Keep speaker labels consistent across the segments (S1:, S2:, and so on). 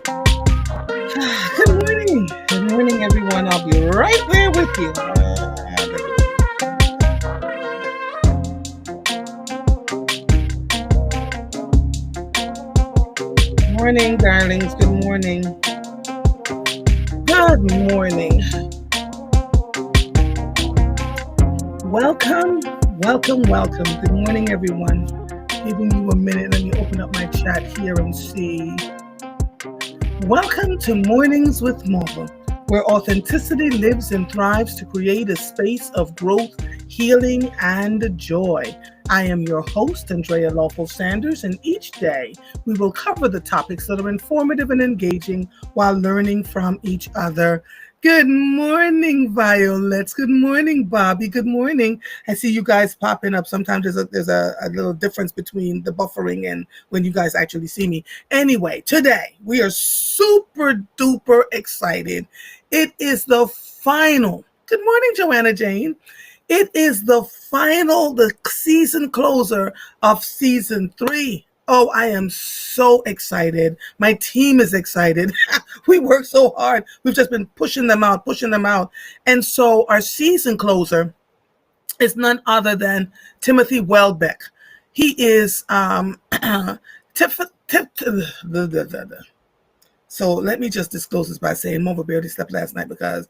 S1: Good morning. Good morning, everyone. I'll be right there with you. Good morning, darlings. Good morning. Good morning. Welcome, welcome. Good morning, everyone. Giving you a minute. Let me open up my chat here and see. Welcome to Mornings with Marvel, where authenticity lives and thrives to create a space of growth, healing, and joy. I am your host, Andrea Lawful Sanders, and each day we will cover the topics that are informative and engaging while learning from each other. Good morning, Violets. Good morning, Bobby. Good morning. I see you guys popping up. Sometimes there's a little difference between the buffering and when you guys actually see me. Anyway, today we are super duper excited. It is the final. Good morning, Joanna Jane. It is the season closer of season 3. Oh, I am so excited. My team is excited. We work so hard. We've just been pushing them out. And so our season closer is none other than Timothy Welbeck. He is so let me just disclose this by saying Mova barely slept last night because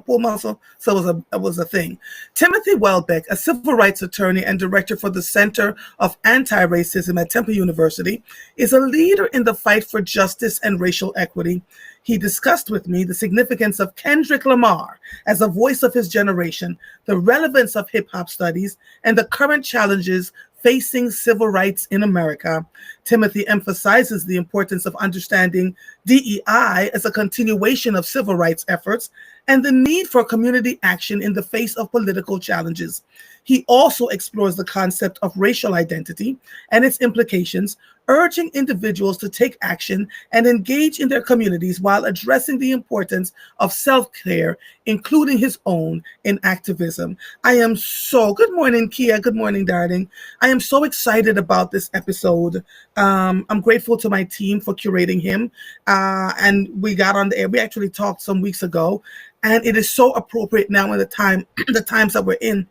S1: pull muscle. So it was a thing. Timothy Welbeck, a civil rights attorney and director for the Center of Anti-Racism at Temple University, is a leader in the fight for justice and racial equity. He discussed with me the significance of Kendrick Lamar as a voice of his generation, the relevance of hip-hop studies, and the current challenges facing civil rights in America. Timothy emphasizes the importance of understanding DEI as a continuation of civil rights efforts and the need for community action in the face of political challenges. He also explores the concept of racial identity and its implications, urging individuals to take action and engage in their communities while addressing the importance of self-care, including his own in activism. Good morning, Kia. Good morning, darling. I am so excited about this episode. I'm grateful to my team for curating him. And we got on the air. We actually talked some weeks ago, and it is so appropriate now in the times that we're in,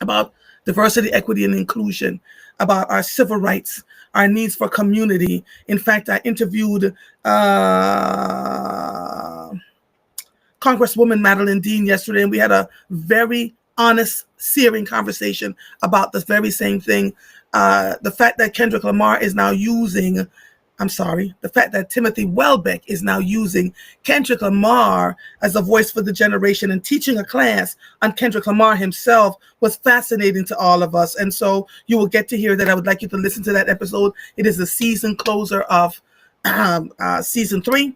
S1: about diversity, equity, and inclusion, about our civil rights, our needs for community. In fact, I interviewed Congresswoman Madeline Dean yesterday, and we had a very honest, searing conversation about this very same thing. The fact that the fact that Timothy Welbeck is now using Kendrick Lamar as a voice for the generation and teaching a class on Kendrick Lamar himself was fascinating to all of us. And so you will get to hear that. I would like you to listen to that episode. It is the season closer of season 3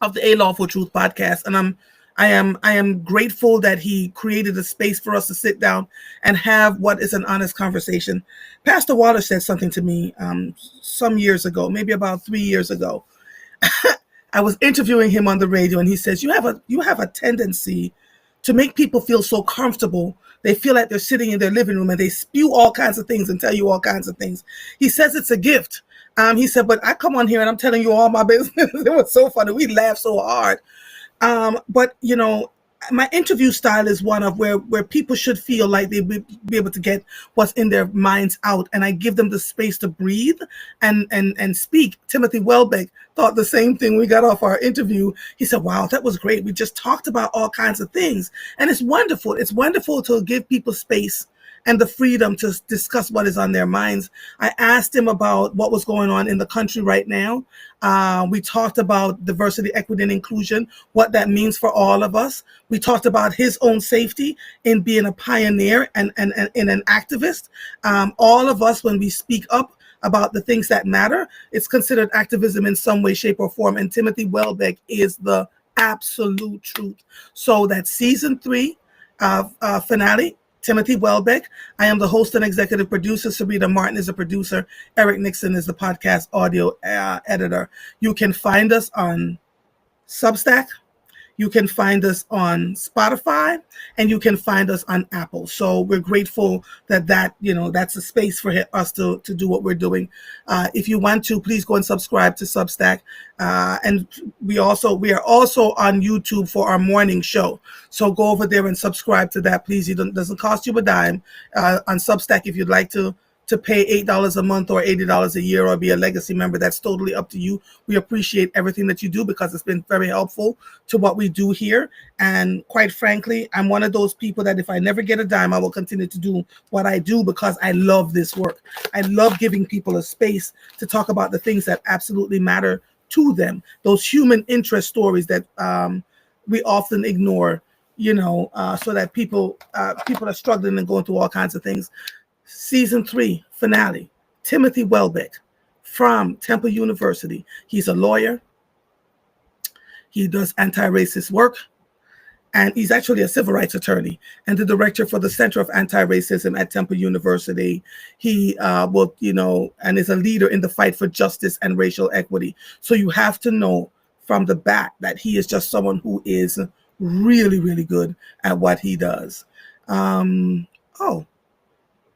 S1: of the A.LawfulTruth podcast. And I am grateful that he created a space for us to sit down and have what is an honest conversation. Pastor Waller said something to me some years ago, maybe about 3 years ago. I was interviewing him on the radio, and he says, you have a tendency to make people feel so comfortable. They feel like they're sitting in their living room and they spew all kinds of things and tell you all kinds of things. He says it's a gift. He said, but I come on here and I'm telling you all my business. It was so funny. We laughed so hard. But my interview style is one of where people should feel like they be able to get what's in their minds out, and I give them the space to breathe and speak. Timothy Welbeck thought the same thing. We got off our interview. He said, wow, that was great. We just talked about all kinds of things, and it's wonderful. It's wonderful to give people space and the freedom to discuss what is on their minds. I asked him about what was going on in the country right now. We talked about diversity, equity, and inclusion, what that means for all of us. We talked about his own safety in being a pioneer and an activist. All of us, when we speak up about the things that matter, it's considered activism in some way, shape, or form. And Timothy Welbeck is the absolute truth. So that season 3 finale, Timothy Welbeck. I am the host and executive producer. Sarita Martin is the producer. Eric Nixon is the podcast audio editor. You can find us on Substack. You can find us on Spotify, and you can find us on Apple. So we're grateful that that's a space for us to do what we're doing. If you want to, please go and subscribe to Substack. And we are also on YouTube for our morning show. So go over there and subscribe to that, please. It doesn't cost you a dime. On Substack, if you'd like to pay $8 a month or $80 a year or be a legacy member, that's totally up to you. We appreciate everything that you do because it's been very helpful to what we do here. And quite frankly, I'm one of those people that if I never get a dime, I will continue to do what I do because I love this work. I love giving people a space to talk about the things that absolutely matter to them, those human interest stories that we often ignore, so that people are struggling and going through all kinds of things. Season 3 finale, Timothy Welbeck from Temple University. He's a lawyer. He does anti-racist work, and he's actually a civil rights attorney and the director for the Center of Anti-Racism at Temple University. He and is a leader in the fight for justice and racial equity. So you have to know from the bat that he is just someone who is really, really good at what he does.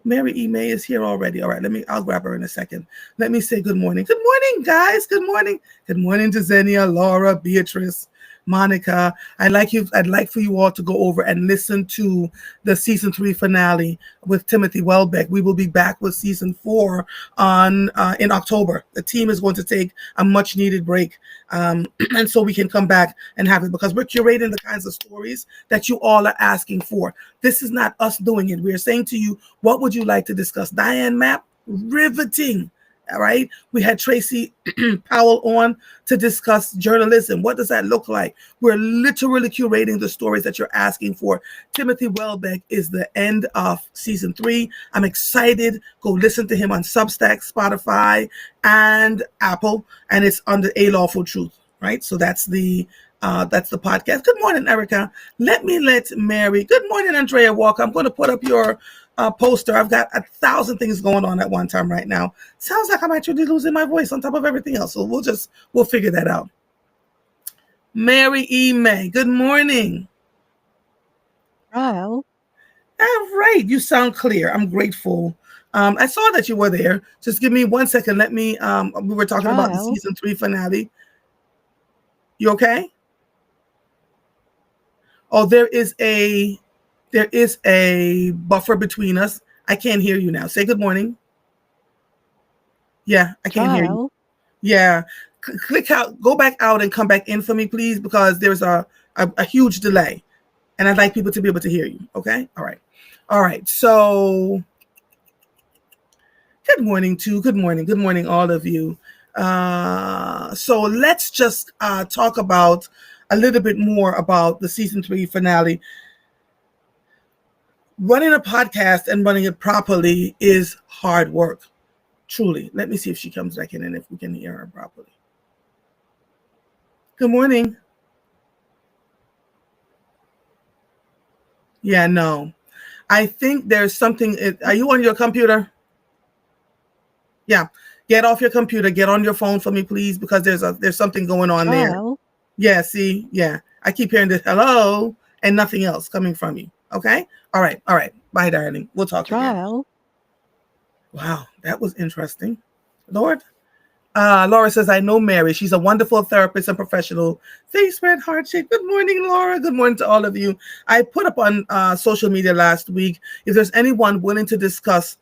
S1: Mary E. May is here already. All right, I'll grab her in a second. Let me say good morning. Good morning, guys. Good morning. Good morning to Xenia, Laura, Beatrice, Monica. I'd like for you all to go over and listen to the season 3 finale with Timothy Welbeck. We will be back with season 4 in October. The team is going to take a much needed break. And so we can come back and have it because we're curating the kinds of stories that you all are asking for. This is not us doing it. We're saying to you, what would you like to discuss? Diane Mapp, riveting. All right. We had Tracy Powell on to discuss journalism. What does that look like? We're literally curating the stories that you're asking for. Timothy Welbeck is the end of season 3. I'm excited. Go listen to him on Substack, Spotify, and Apple. And it's under A.Lawful Truth. Right. So that's the podcast. Good morning, Erica. Let Mary. Good morning, Andrea Walker. I'm going to put up your poster. I've got 1,000 things going on at one time right now. Sounds like I'm actually losing my voice on top of everything else. So we'll figure that out. Mary E. May. Good morning.
S2: Trial.
S1: All right. You sound clear. I'm grateful. I saw that you were there. Just give me 1 second. We were talking about the season 3 finale. You okay? Oh, there is a buffer between us. I can't hear you now. Say good morning. Yeah, I can't hear you. Yeah. Click out, go back out and come back in for me, please, because there's a huge delay. And I'd like people to be able to hear you. Okay? All right. All right. So good morning, all of you. So let's just talk about a little bit more about the season 3 finale. Running a podcast and running it properly is hard work. Truly. Let me see if she comes back in and if we can hear her properly. Good morning. Yeah, no. I think there's something. Are you on your computer? Yeah. Get off your computer. Get on your phone for me, please, because there's something going on there. Yeah, see? Yeah. I keep hearing this hello and nothing else coming from you. Okay? All right. Bye, darling. We'll talk again. Wow, that was interesting. Lord. Laura says, I know Mary. She's a wonderful therapist and professional. Face red heart shape. Good morning, Laura. Good morning to all of you. I put up on social media last week, if there's anyone willing to discuss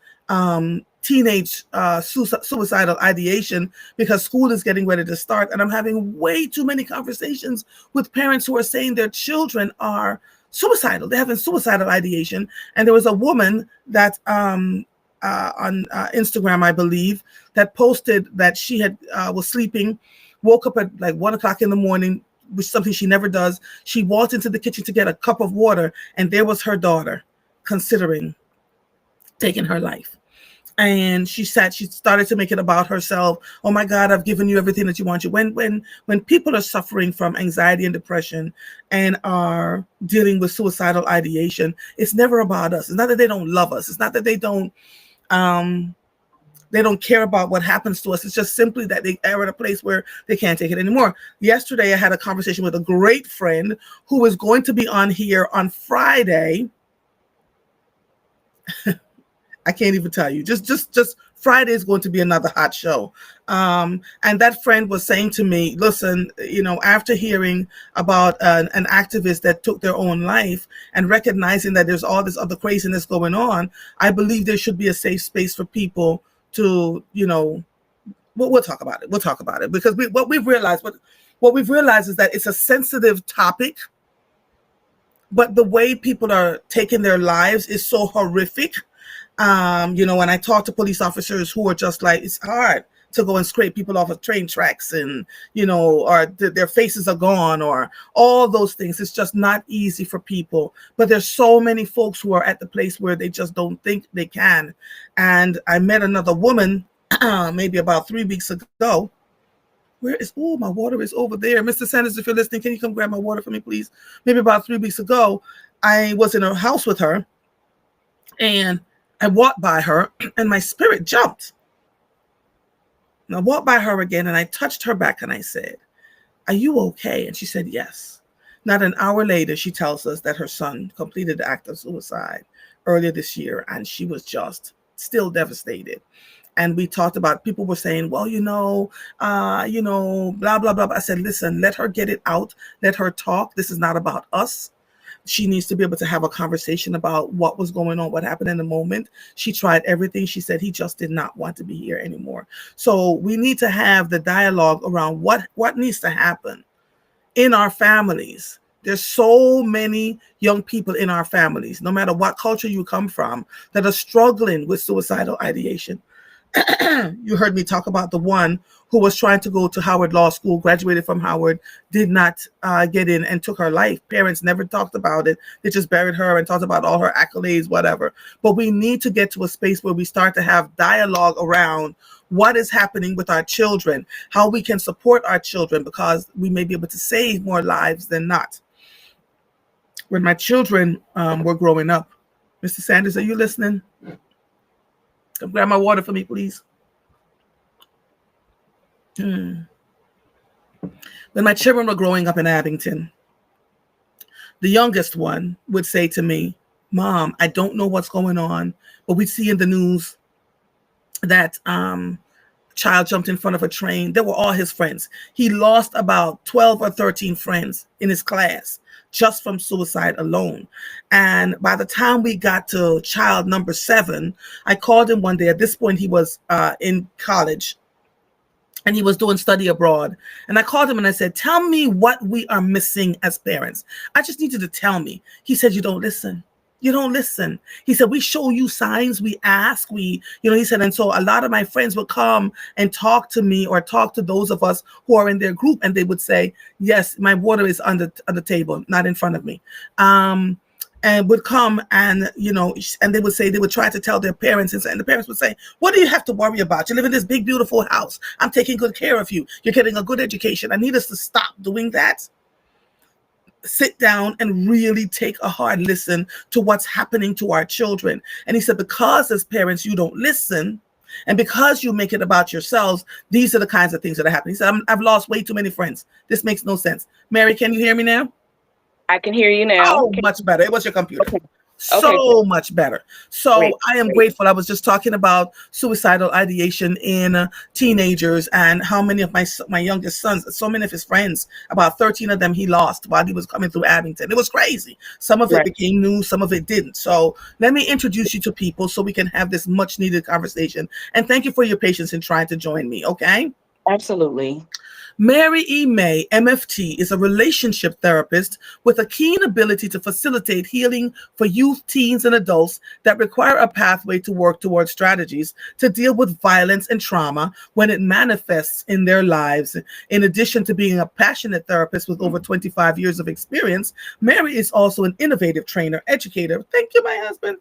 S1: teenage suicidal ideation, because school is getting ready to start. And I'm having way too many conversations with parents who are saying their children are suicidal. They're having suicidal ideation. And there was a woman that on Instagram, I believe, that posted that she had was sleeping, woke up at like 1 o'clock in the morning, which is something she never does. She walked into the kitchen to get a cup of water, and there was her daughter considering taking her life. And she started to make it about herself. Oh my God, I've given you everything that you want. When people are suffering from anxiety and depression and are dealing with suicidal ideation, it's never about us. It's not that they don't love us. It's not that they don't they don't care about what happens to us. It's just simply that they are at a place where they can't take it anymore. Yesterday, I had a conversation with a great friend who is going to be on here on Friday. I can't even tell you. Just Friday is going to be another hot show. And that friend was saying to me, listen, after hearing about an activist that took their own life and recognizing that there's all this other craziness going on, I believe there should be a safe space for people to, we'll talk about it. We'll talk about it because what we've realized is that it's a sensitive topic, but the way people are taking their lives is so horrific. When I talk to police officers who are just like, it's hard to go and scrape people off of train tracks and, or their faces are gone or all those things. It's just not easy for people. But there's so many folks who are at the place where they just don't think they can. And I met another woman maybe about 3 weeks ago. My water is over there. Mr. Sanders, if you're listening, can you come grab my water for me, please? Maybe about 3 weeks ago, I was in her house with her and I walked by her and my spirit jumped. And I walked by her again and I touched her back and I said, are you okay? And she said, yes. Not an hour later, she tells us that her son completed the act of suicide earlier this year and she was just still devastated. And we talked about, people were saying, well, blah, blah, blah. I said, listen, let her get it out. Let her talk. This is not about us. She needs to be able to have a conversation about what was going on, what happened in the moment. She tried everything. She said he just did not want to be here anymore. So we need to have the dialogue around what needs to happen in our families. There's so many young people in our families, no matter what culture you come from, that are struggling with suicidal ideation. You heard me talk about the one who was trying to go to Howard Law School, graduated from Howard, did not get in and took her life. Parents never talked about it. They just buried her and talked about all her accolades, whatever. But we need to get to a space where we start to have dialogue around what is happening with our children, how we can support our children, because we may be able to save more lives than not. When my children were growing up, Mr. Sanders, are you listening? Come grab my water for me, please. When my children were growing up in Abington, the youngest one would say to me, Mom, I don't know what's going on, but we see in the news that a child jumped in front of a train. They were all his friends. He lost about 12 or 13 friends in his class just from suicide alone. And by the time we got to child number 7, I called him one day. At this point, he was in college and he was doing study abroad. And I called him and I said, tell me what we are missing as parents. I just need you to tell me. He said, you don't listen. You don't listen. He said, we show you signs, we ask, he said, and so a lot of my friends would come and talk to me or talk to those of us who are in their group. And they would say, yes, my water is on the table, not in front of me. And would come and, and they would try to tell their parents, and the parents would say, what do you have to worry about? You live in this big, beautiful house. I'm taking good care of you. You're getting a good education. I need us to stop doing that. Sit down and really take a hard listen to what's happening to our children. And he said, because as parents, you don't listen, and because you make it about yourselves, these are the kinds of things that are happening. He said, I've lost way too many friends. This makes no sense. Mary, can you hear me now?
S2: I can hear you now.
S1: Oh, much better. It was your computer.
S2: Okay.
S1: So much better. So
S2: Great.
S1: I am grateful. I was just talking about suicidal ideation in teenagers and how many of my youngest sons, so many of his friends, about 13 of them he lost while he was coming through Abington. It was crazy. Some of it became news, some of it didn't. So let me introduce you to people so we can have this much needed conversation. And thank you for your patience in trying to join me. Okay.
S2: Absolutely.
S1: Mary E. May, MFT, is a relationship therapist with a keen ability to facilitate healing for youth, teens, and adults that require a pathway to work towards strategies to deal with violence and trauma when it manifests in their lives. In addition to being a passionate therapist with over 25 years of experience, Mary is also an innovative trainer, educator. Thank you, my husband.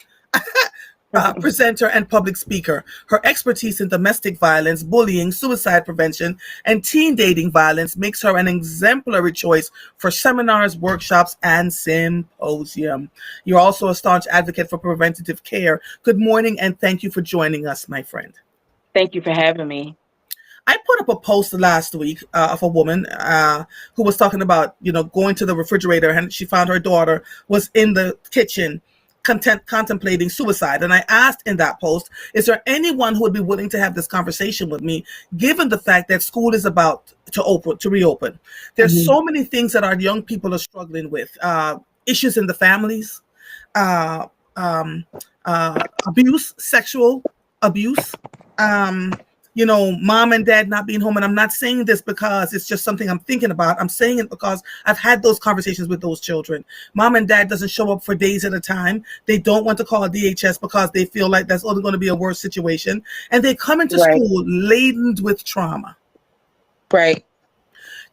S1: Presenter and public speaker. Her expertise in domestic violence, bullying, suicide prevention, and teen dating violence makes her an exemplary choice for seminars, workshops, and symposium. You're also a staunch advocate for preventative care. Good morning, and thank you for joining us, my friend.
S2: Thank you for having me.
S1: I put up a post last week of a woman who was talking about, going to the refrigerator and she found her daughter was in the kitchen contemplating suicide. And I asked in that post, is there anyone who would be willing to have this conversation with me, given the fact that school is about to reopen? There's
S2: Mhm.
S1: so many things that our young people are struggling with, issues in the families, uh, um, abuse, sexual abuse, um, mom and dad not being home. And I'm not saying this because it's just something I'm thinking about. I'm saying it because I've had those conversations with those children. Mom and dad doesn't show up for days at a time. They don't want to call DHS because they feel like that's only going to be a worse situation. And they come into
S2: Right.
S1: school laden with trauma.
S2: Right.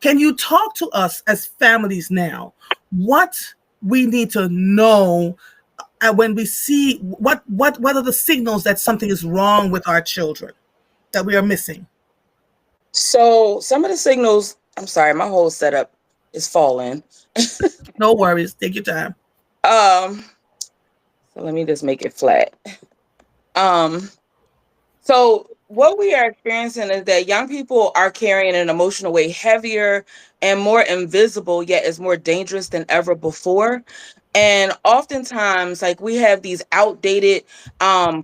S1: Can you talk to us as families now? What we need to know when we see what are the signals that something is wrong with our children that we are missing?
S2: So some of the signals, I'm sorry, my whole setup is falling.
S1: No worries. Take your time.
S2: Um, so let me just make it flat. Um, So what we are experiencing is that young people are carrying an emotional weight heavier and more invisible, yet is more dangerous than ever before. And oftentimes, like we have these outdated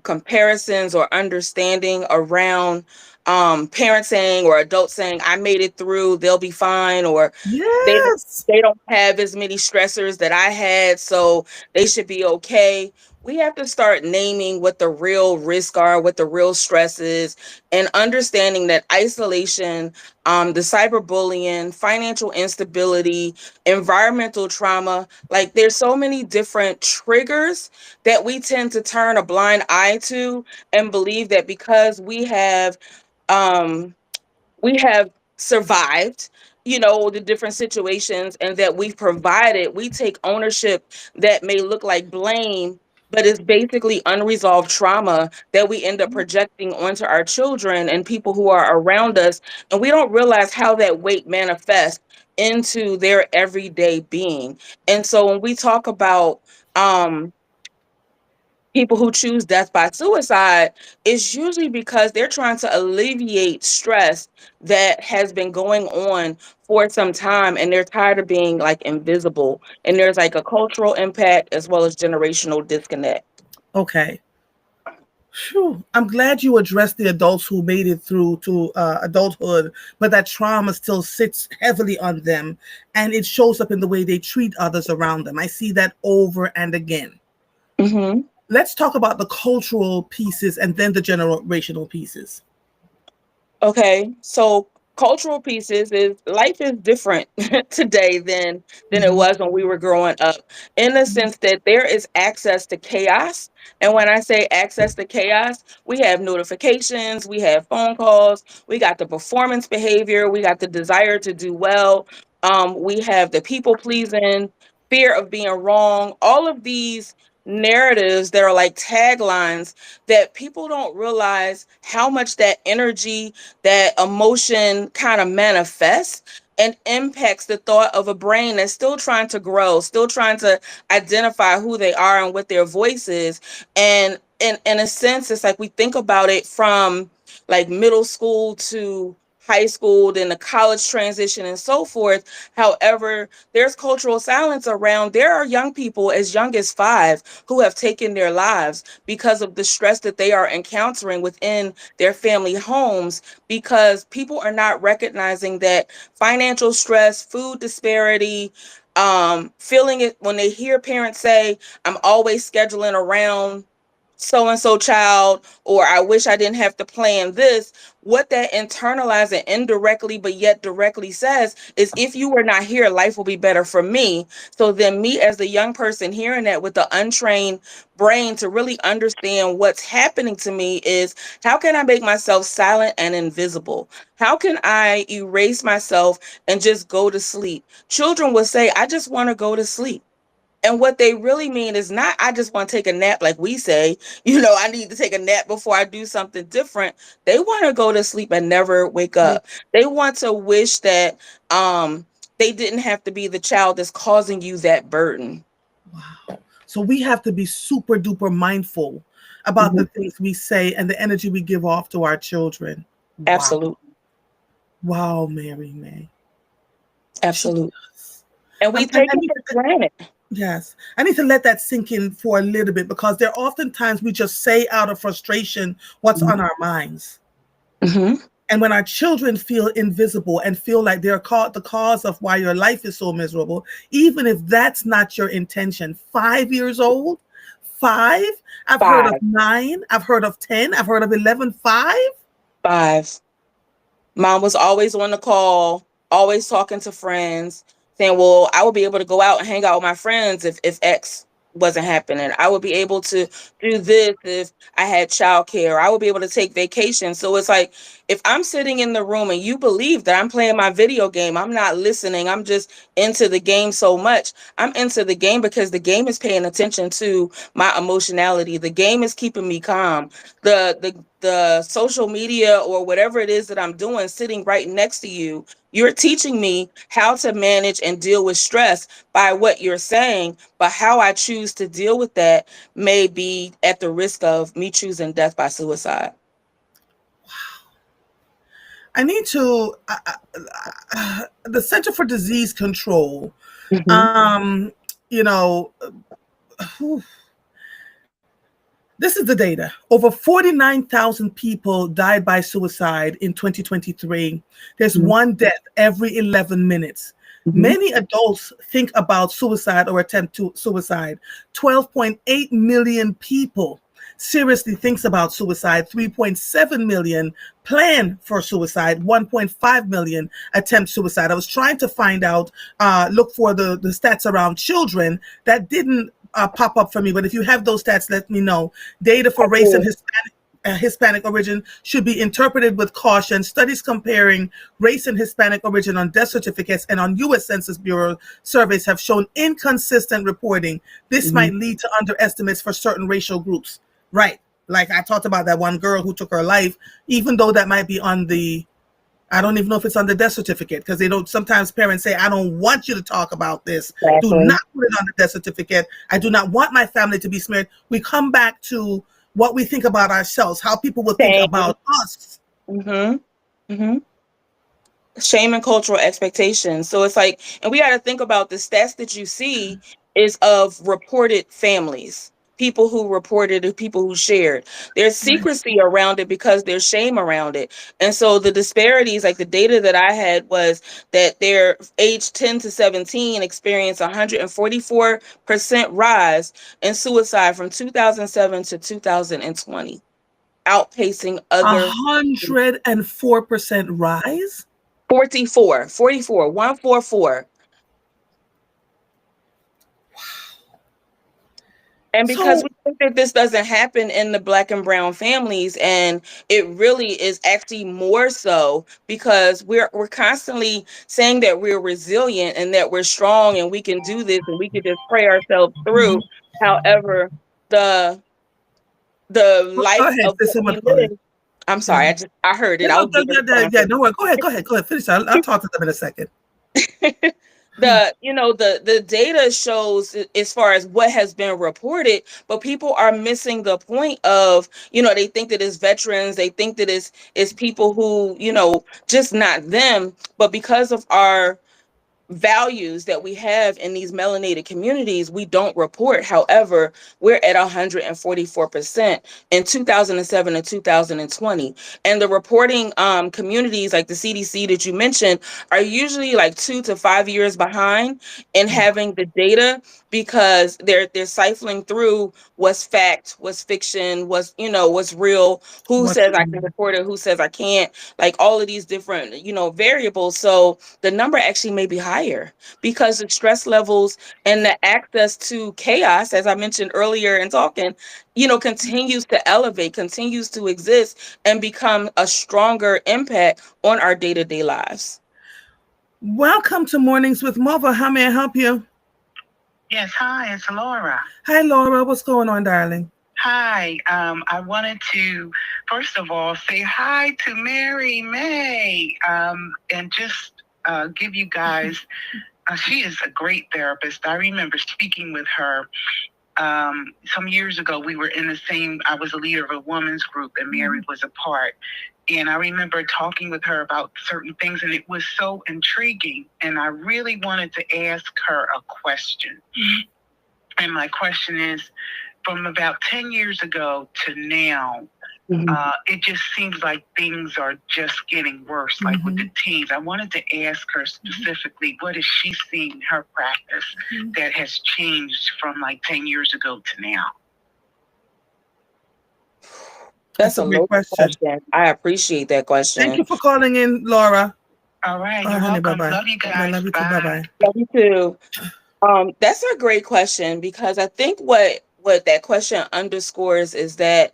S2: comparisons or understanding around parents saying or adults saying, I made it through, they'll be fine, or they
S1: Yes.
S2: they don't have as many stressors that I had, so they should be okay. We have to start naming what the real risks are, what the real stress is, and understanding that isolation, the cyberbullying, financial instability, environmental trauma, like there's so many different triggers that we tend to turn a blind eye to and believe that because um we have survived, the different situations, and that we've provided, we take ownership that may look like blame, but it's basically unresolved trauma that we end up projecting onto our children and people who are around us, and we don't realize how that weight manifests into their everyday being. And so when we talk about um people who choose death by suicide, is usually because they're trying to alleviate stress that has been going on for some time, and they're tired of being like invisible, and there's like a cultural impact as well as generational disconnect.
S1: Okay. Phew. I'm glad you addressed the adults who made it through to adulthood, but that trauma still sits heavily on them, and it shows up in the way they treat others around them. I see that over and again.
S2: Hmm.
S1: Let's talk about the cultural pieces and then the generational pieces.
S2: Okay, so cultural pieces is life is different today than it
S1: Mhm.
S2: was when we were growing up, in the sense that there is access to chaos. And when I say access to chaos, we have notifications, we have phone calls, we got the performance behavior, we got the desire to do well, we have the people pleasing, fear of being wrong, all of these narratives that are like taglines that people don't realize how much that energy, that emotion kind of manifests and impacts the thought of a brain that's still trying to grow, still trying to identify who they are and what their voice is. And in a sense, it's like we think about it from like middle school to high school, then the college transition and so forth. However, there's cultural silence around. There are young people as young as 5 who have taken their lives because of the stress that they are encountering within their family homes, because people are not recognizing that financial stress, food disparity, feeling it when they hear parents say, I'm always scheduling around so and so child, or I wish I didn't have to plan this. What that internalized and indirectly but yet directly says is, if you were not here, life will be better for me. So then me as the young person hearing that with the untrained brain to really understand what's happening to me is, how can I make myself silent and invisible? How can I erase myself and just go to sleep? Children will say, I just want to go to sleep. And what they really mean is not, I just want to take a nap, like we say, I need to take a nap before I do something different. They want to go to sleep and never wake
S1: Yeah.
S2: up. They want to wish that they didn't have to be the child that's causing you that burden.
S1: Wow. So we have to be super duper mindful about the things we say and the energy we give off to our children. Wow.
S2: Absolutely.
S1: Wow, Mary May. She
S2: Absolutely.
S1: does.
S2: And we
S1: And
S2: take it for granted.
S1: yes, I need to let that sink in for a little bit, because there are oftentimes we just say out of frustration what's on our minds.
S2: Mm-hmm.
S1: And when our children feel invisible and feel like they're caught the cause of why your life is so miserable, even if that's not your intention, 5 years old, five, I've heard of
S2: 5.
S1: 9, I've heard of 10, I've heard of 11, 5.
S2: 5. Mom was always on the call, always talking to friends, saying, well, I would be able to go out and hang out with my friends if X wasn't happening. I would be able to do this if I had childcare. I would be able to take vacation. So it's like, if I'm sitting in the room and you believe that I'm playing my video game, I'm not listening, I'm just into the game so much. I'm into the game because the game is paying attention to my emotionality. The game is keeping me calm. The social media or whatever it is that I'm doing sitting right next to you, you're teaching me how to manage and deal with stress by what you're saying, but how I choose to deal with that may be at the risk of me choosing death by suicide.
S1: I need to, the Center for Disease Control,
S2: Mm-hmm.
S1: um, you know, whew, this is the data. Over 49,000 people died by suicide in 2023. There's one death every 11 minutes.
S2: Mm-hmm.
S1: Many adults think about suicide or attempt to suicide. 12.8 million people seriously thinks about suicide. 3.7 million plan for suicide. 1.5 million attempt suicide. I was trying to find out, look for the stats around children. That didn't pop up for me, but if you have those stats, let me know. Data for race and Hispanic origin should be interpreted with caution. Studies comparing race and Hispanic origin on death certificates and on U.S. Census Bureau surveys have shown inconsistent reporting. This
S2: Mm-hmm.
S1: might lead to underestimates for certain racial groups. Right. Like I talked about that one girl who took her life, even though that might be on the, I don't even know if it's on the death certificate, because they don't, sometimes parents say, I don't want you to talk about this. Do
S2: Exactly.
S1: not put it on the death certificate. I do not want my family to be smeared. We come back to what we think about ourselves, how people will think
S2: Shame.
S1: about us.
S2: Mm-hmm. Mm-hmm. Shame and cultural expectations. So it's like, and we got to think about the stats that you see is of reported families, people who reported and people who shared. There's
S1: Right.
S2: secrecy around it because there's shame around it. And so the disparities, like the data that I had was that their age 10 to 17 experienced 144% rise in suicide from 2007 to 2020, outpacing other
S1: 104% rise.
S2: 144. And because
S1: So
S2: we think that this doesn't happen in the Black and brown families, and it really is actually more so because we're constantly saying that we're resilient and that we're strong and we can do this and we can just pray ourselves through. However, the
S1: go
S2: life
S1: ahead,
S2: of what
S1: Sister
S2: we
S1: McCoy.
S2: live. I'm
S1: Yeah.
S2: sorry, I heard it.
S1: Yeah,
S2: I
S1: no,
S2: was giving
S1: yeah,
S2: responses.
S1: no, go ahead, finish. I'll talk to them in a second.
S2: The data shows as far as what has been reported, but people are missing the point of, they think that it's veterans, they think that it's people who, just not them, but because of our values that we have in these melanated communities, we don't report. However, we're at 144% in 2007 and 2020. And the reporting communities like the CDC that you mentioned are usually like 2 to 5 years behind in having the data because they're siphoning through what's fact, what's fiction, what's real, who
S1: What's
S2: says I can report it, who says I can't, like all of these different, variables. So the number actually may be higher because the stress levels and the access to chaos, as I mentioned earlier in talking, continues to elevate, continues to exist and become a stronger impact on our day-to-day lives.
S1: Welcome to Mornings with Mova. How may I help you?
S3: Yes, hi, it's Laura.
S1: Hi, Laura. What's going on, darling?
S3: Hi, I wanted to, first of all, say hi to Mary May and just give you guys, she is a great therapist. I remember speaking with her some years ago, we were in the same, I was a leader of a women's group and Mary was a part. And I remember talking with her about certain things, and it was so intriguing. And I really wanted to ask her a question. And my question is, from about 10 years ago to now, it just seems like things are just getting worse, like with the teens. I wanted to ask her specifically, what is she seeing in her practice that has changed from like 10 years ago to now?
S2: That's
S1: a
S2: a
S1: great
S2: loaded
S1: question.
S2: question. I appreciate that
S1: Thank
S2: question.
S1: you for calling in, Laura.
S3: All right,
S1: All
S3: you're
S1: right, honey.
S3: welcome.
S1: Bye bye.
S3: Love you
S1: I
S3: guys.
S1: love you too. Bye bye.
S2: Love you too. That's a great question because I think what that question underscores is that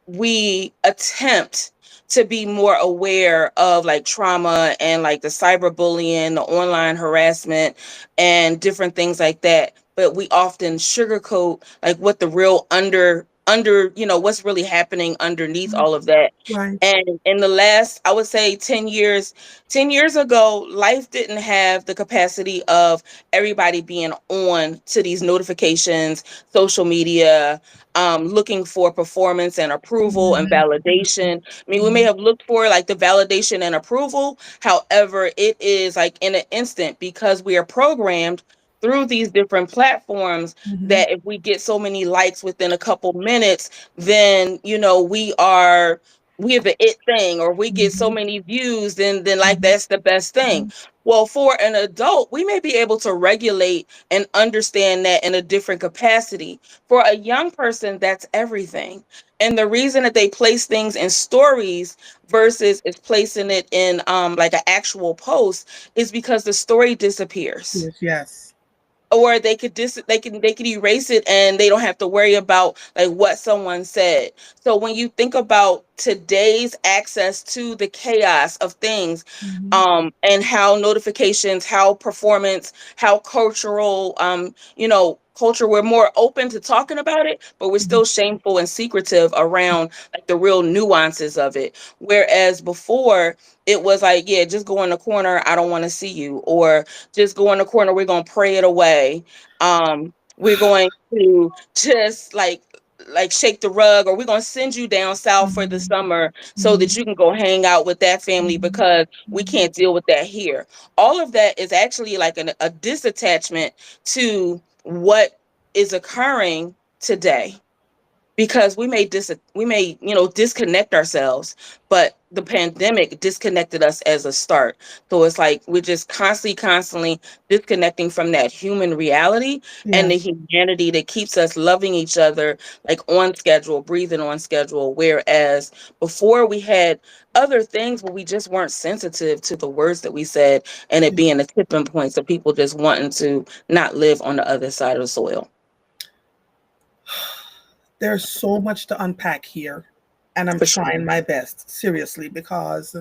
S2: we attempt to be more aware of like trauma and like the cyberbullying, the online harassment, and different things like that. But we often sugarcoat like what the real under what's really happening underneath all of that.
S1: Right.
S2: And in the last, I would say 10 years ago, life didn't have the capacity of everybody being on to these notifications, social media, looking for performance and approval and validation. I mean, we may have looked for like the validation and approval. However, it is like in an instant because we are programmed through these different platforms that if we get so many likes within a couple minutes, then we have the it thing, or we get so many views, then like that's the best thing. Well, for an adult, we may be able to regulate and understand that in a different capacity. For a young person, that's everything. And the reason that they place things in stories versus is placing it in like an actual post is because the story disappears,
S1: Yes. Yes.
S2: or they could erase it and they don't have to worry about like what someone said. So when you think about today's access to the chaos of things, and how notifications, how performance, how cultural, culture, we're more open to talking about it, but we're still shameful and secretive around like the real nuances of it. Whereas before it was like, yeah, just go in the corner, I don't want to see you, or just go in the corner, we're going to pray it away. We're going to just like shake the rug, or we're going to send you down south for the summer so that you can go hang out with that family because we can't deal with that here. All of that is actually like a disattachment to what is occurring today, because we may disconnect ourselves, but the pandemic disconnected us as a start. So it's like we're just constantly disconnecting from that human reality and the
S1: Yes.
S2: humanity that keeps us loving each other, like on schedule, breathing on schedule. Whereas before we had other things, but we just weren't sensitive to the words that we said, and it being a tipping point, so people just wanting to not live on the other side of the soil.
S1: There's so much to unpack here, and I'm
S2: For sure.
S1: trying my best, seriously, because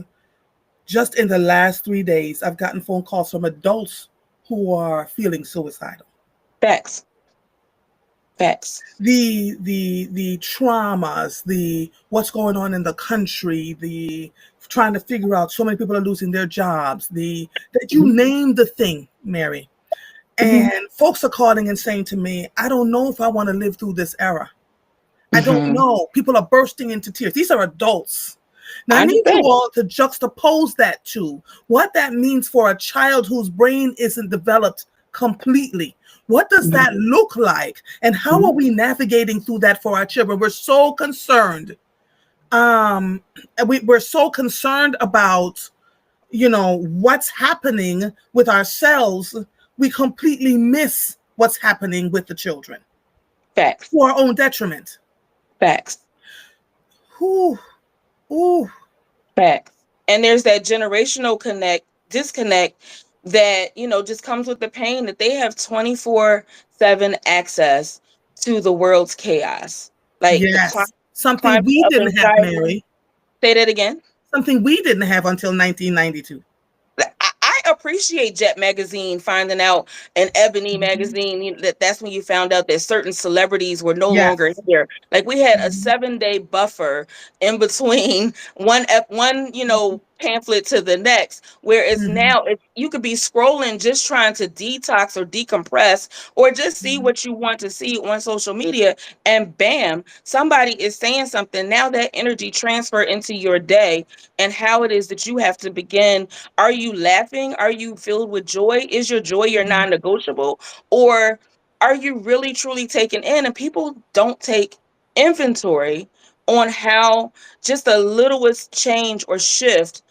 S1: just in the last 3 days, I've gotten phone calls from adults who are feeling suicidal.
S2: Facts. Facts.
S1: The traumas, the what's going on in the country, the trying to figure out so many people are losing their jobs, the that you name the thing, Mary.
S2: Mhm.
S1: And folks are calling and saying to me, I don't know if I want to live through this era. I don't
S2: Mhm.
S1: know. People are bursting into tears. These are adults. Now,
S2: I
S1: I need you
S2: understand.
S1: all to juxtapose that to what that means for a child whose brain isn't developed completely. What does
S2: Mhm.
S1: that look like? And how are
S2: Mhm.
S1: we navigating through that for our children? We're so concerned. We're so concerned about, what's happening with ourselves. We completely miss what's happening with the children
S2: Facts.
S1: to our own detriment.
S2: Facts.
S1: Ooh, ooh.
S2: Facts. And there's that generational disconnect that, just comes with the pain that they have 24/7 access to the world's chaos. Like the
S1: Yes. Something
S2: climate
S1: we
S2: of
S1: didn't have,
S2: anxiety.
S1: Mary.
S2: Say that again.
S1: Something we didn't have until 1992.
S2: I appreciate Jet Magazine finding out, and Ebony Magazine, that's when you found out that certain celebrities were no longer
S1: Yes.
S2: here. Like we had a 7-day buffer in between one pamphlet to the next, whereas now you could be scrolling just trying to detox or decompress or just see what you want to see on social media, and bam, somebody is saying something. Now that energy transfer into your day and how it is that you have to begin. Are you laughing? Are you filled with joy? Is your joy your non-negotiable? Or are you really truly taken in? And people don't take inventory on how just the littlest change or shift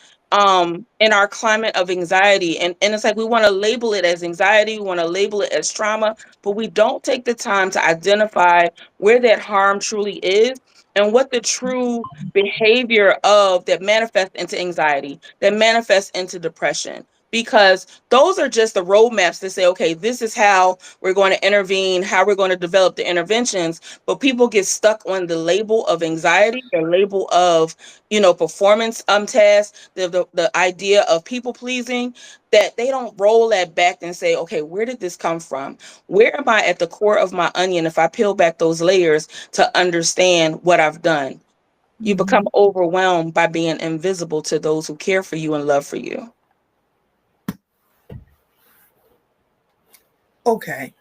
S2: in our climate of anxiety, and it's like we want to label it as anxiety, we want to label it as trauma, but we don't take the time to identify where that harm truly is and what the true behavior of that manifests into anxiety, that manifests into depression, because those are just the roadmaps to say, okay, this is how we're going to intervene, how we're going to develop the interventions. But people get stuck on the label of anxiety, the label of, performance tasks, the idea of people pleasing, that they don't roll that back and say, okay, where did this come from? Where am I at the core of my onion if I peel back those layers to understand what I've done? You become overwhelmed by being invisible to those who care for you and love for you.
S1: Okay.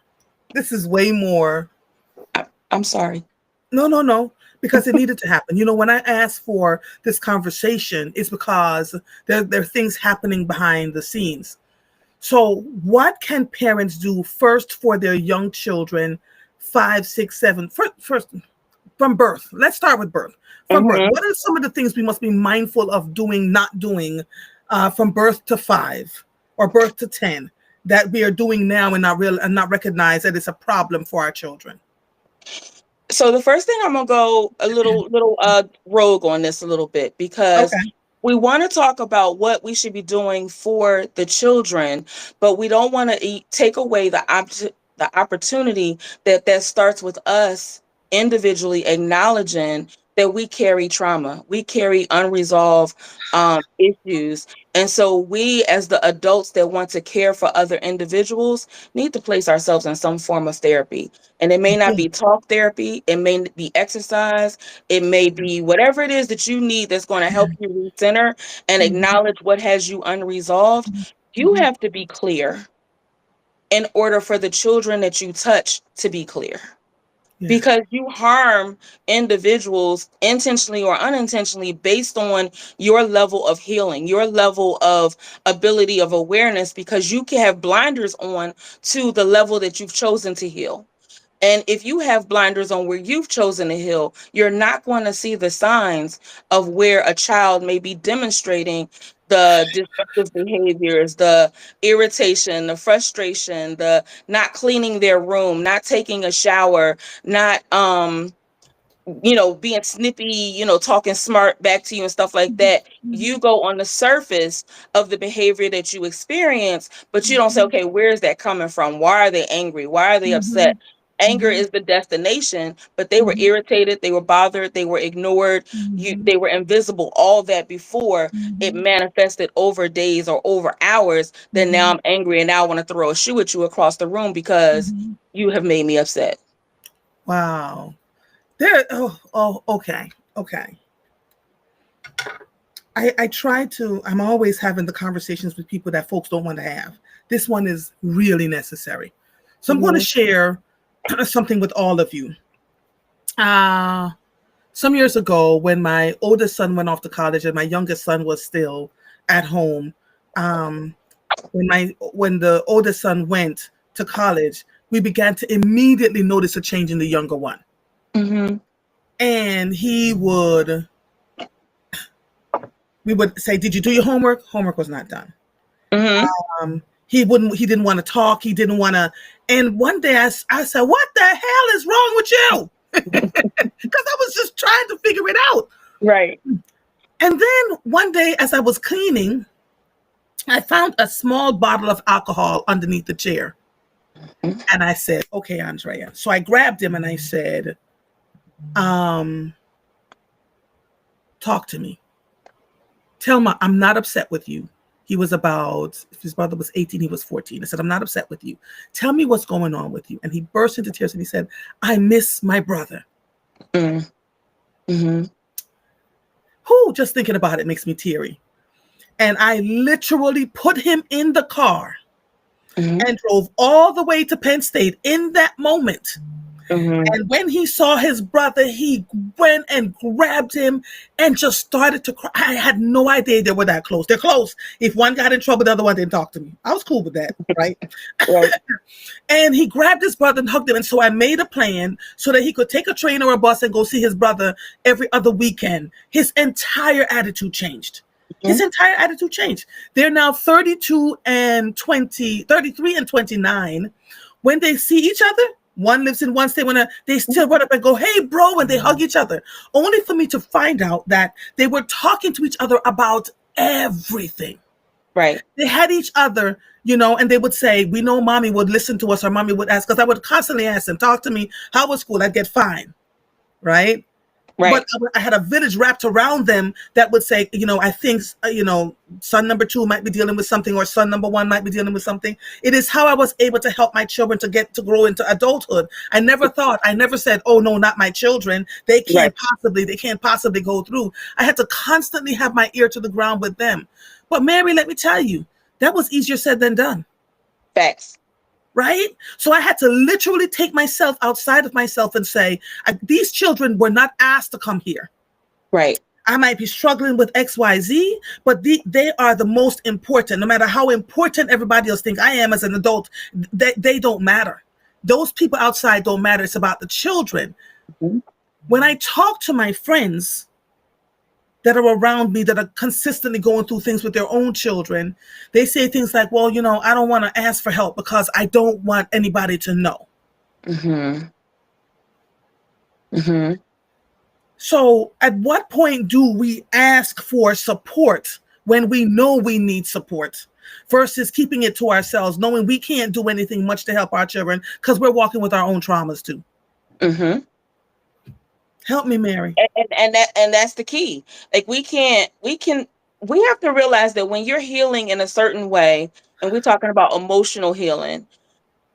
S1: This is way more.
S2: I'm sorry.
S1: No, because it needed to happen. When I asked for this conversation, it's because there are things happening behind the scenes. So what can parents do first for their young children, 5, 6, 7, first from birth? Let's start with birth. From birth, what are some of the things we must be mindful of doing, not doing, from birth to 5 or birth to 10, that we are doing now and not recognize that it's a problem for our children?
S2: So the first thing, I'm gonna go a little rogue on this a little bit, because
S1: Okay.
S2: we want to talk about what we should be doing for the children, but we don't want to take away the opportunity that starts with us individually acknowledging that we carry trauma, we carry unresolved issues, and so we, as the adults that want to care for other individuals, need to place ourselves in some form of therapy. And it may not be talk therapy, it may be exercise, it may be whatever it is that you need that's going to help you recenter and acknowledge what has you unresolved. You have to be clear in order for the children that you touch to be clear.
S1: Yeah.
S2: Because you harm individuals intentionally or unintentionally based on your level of healing, your level of ability of awareness, because you can have blinders on to the level that you've chosen to heal. And if you have blinders on where you've chosen to heal, you're not going to see the signs of where a child may be demonstrating the destructive behaviors, the irritation, the frustration, the not cleaning their room, not taking a shower, not being snippy, talking smart back to you and stuff like that. You go on the surface of the behavior that you experience, but you don't say, okay, where is that coming from? Why are they angry? Why are they upset? Anger is the destination, but they were irritated, they were bothered, they were ignored, they were invisible, all that before it manifested over days or over hours. Then now I'm angry and now I want to throw a shoe at you across the room because you have made me upset.
S1: Wow. Okay. I'm always having the conversations with people that folks don't want to have. This one is really necessary. So I'm going to share something with all of you. Some years ago, when my oldest son went off to college and my youngest son was still at home, when the oldest son went to college, we began to immediately notice a change in the younger one. And we would say, "Did you do your homework?" Homework was not done. He didn't want to talk. He didn't want to. And one day I said, "What the hell is wrong with you?" Because I was just trying to figure it out.
S2: Right.
S1: And then one day, as I was cleaning, I found a small bottle of alcohol underneath the chair. And I said, "Okay, Andrea." So I grabbed him and I said, "Talk to me. Tell me I'm not upset with you." He was if his brother was 18, he was 14. I said, "I'm not upset with you. Tell me what's going on with you." And he burst into tears and he said, "I miss my brother." Just thinking about it makes me teary. And I literally put him in the car
S2: Mhm.
S1: and drove all the way to Penn State in that moment.
S2: Mhm.
S1: And when he saw his brother, he went and grabbed him and just started to cry. I had no idea they were that close. They're close. If one got in trouble, the other one didn't talk to me. I was cool with that, right?
S2: Right.
S1: And he grabbed his brother and hugged him. And so I made a plan so that he could take a train or a bus and go see his brother every other weekend. His entire attitude changed. His
S2: Mhm.
S1: entire attitude changed. They're now 32 and 20, 33 and 29. When they see each other, one lives in one state, they still run up and go, hey, bro, and they hug each other. Only for me to find out that they were talking to each other about everything.
S2: Right.
S1: They had each other, and they would say, we know mommy would listen to us, or mommy would ask, because I would constantly ask them, talk to me, how was school? I'd get fine, right? But
S2: Right.
S1: I had a village wrapped around them that would say, I think, son number two might be dealing with something, or son number one might be dealing with something. It is how I was able to help my children to grow into adulthood. I never said, oh no, not my children.
S2: Right.
S1: They can't possibly go through. I had to constantly have my ear to the ground with them. But Mary, let me tell you, that was easier said than done.
S2: Facts.
S1: Right? So I had to literally take myself outside of myself and say, these children were not asked to come here.
S2: Right.
S1: I might be struggling with XYZ, but they are the most important. No matter how important everybody else think I am as an adult, they don't matter. Those people outside don't matter. It's about the children.
S2: Mhm.
S1: When I talk to my friends that are around me that are consistently going through things with their own children, they say things like, well, I don't want to ask for help because I don't want anybody to know.
S2: Mhm. Mhm.
S1: So at what point do we ask for support when we know we need support versus keeping it to ourselves, knowing we can't do anything much to help our children because we're walking with our own traumas too?
S2: Mhm.
S1: Help me, Mary.
S2: And that's the key. Like we have to realize that when you're healing in a certain way, and we're talking about emotional healing,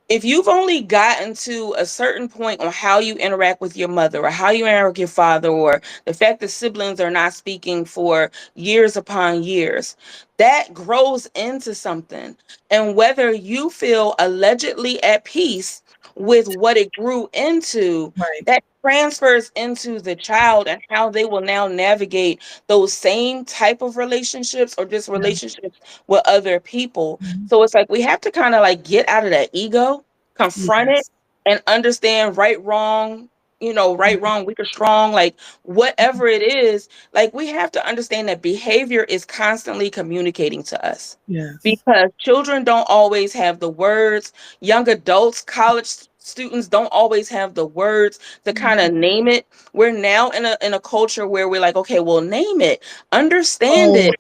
S2: if you've only gotten to a certain point on how you interact with your mother or how you interact with your father, or the fact that siblings are not speaking for years upon years, that grows into something. And whether you feel allegedly at peace with what it grew into,
S1: Right.
S2: that transfers into the child and how they will now navigate those same type of relationships or just
S1: Yeah.
S2: relationships with other people.
S1: Mhm.
S2: So it's like we have to kind of like get out of that ego, confront it,
S1: Yes.
S2: and understand right, wrong, right, wrong, weak or strong, like whatever it is, like we have to understand that behavior is constantly communicating to us
S1: Yes.
S2: because children don't always have the words. Young adults, college students don't always have the words to kind
S1: Mhm.
S2: of name it. We're now in a culture where we're like, okay, well, name it, understand
S1: Oh,
S2: it,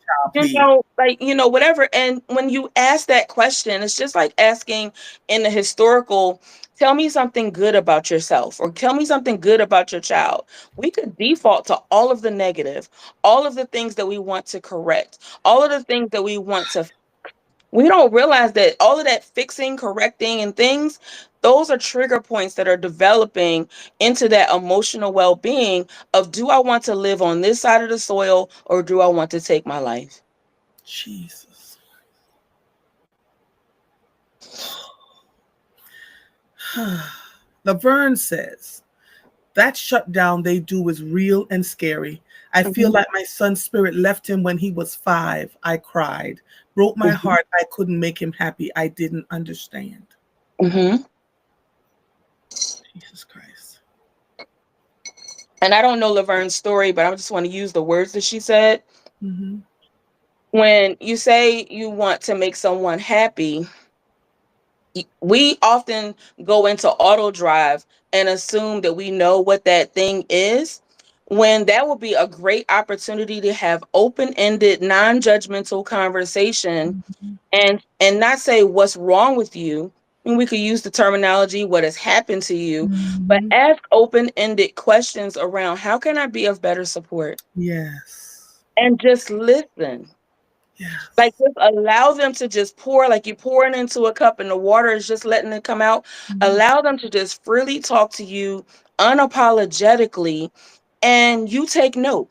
S1: child, please.
S2: like whatever. And when you ask that question, it's just like asking in the historical, tell me something good about yourself or tell me something good about your child. We could default to all of the negative, all of the things that we want to correct, all of the things that we want to. We don't realize that all of that fixing, correcting, and things, those are trigger points that are developing into that emotional well being of, do I want to live on this side of the soil or do I want to take my life?
S1: Jesus. Laverne says, that shutdown they do is real and scary. I feel
S2: Mhm.
S1: like my son's spirit left him when he was 5. I cried. Broke my
S2: Mhm.
S1: heart. I couldn't make him happy. I didn't understand.
S2: Mhm.
S1: Jesus Christ.
S2: And I don't know Laverne's story, but I just want to use the words that she said.
S1: Hmm.
S2: When you say you want to make someone happy, we often go into auto drive and assume that we know what that thing is, when that will be a great opportunity to have open-ended, non-judgmental conversation, and not say what's wrong with you. And we could use the terminology what has happened to you, but
S1: Hmm.
S2: ask open-ended questions around how can I be of better support,
S1: Yes.
S2: and just listen. Like
S1: Yes.
S2: just allow them to just pour, like you're pouring into a cup and the water is just letting it come out.
S1: Mhm.
S2: Allow them to just freely talk to you unapologetically, and you take note.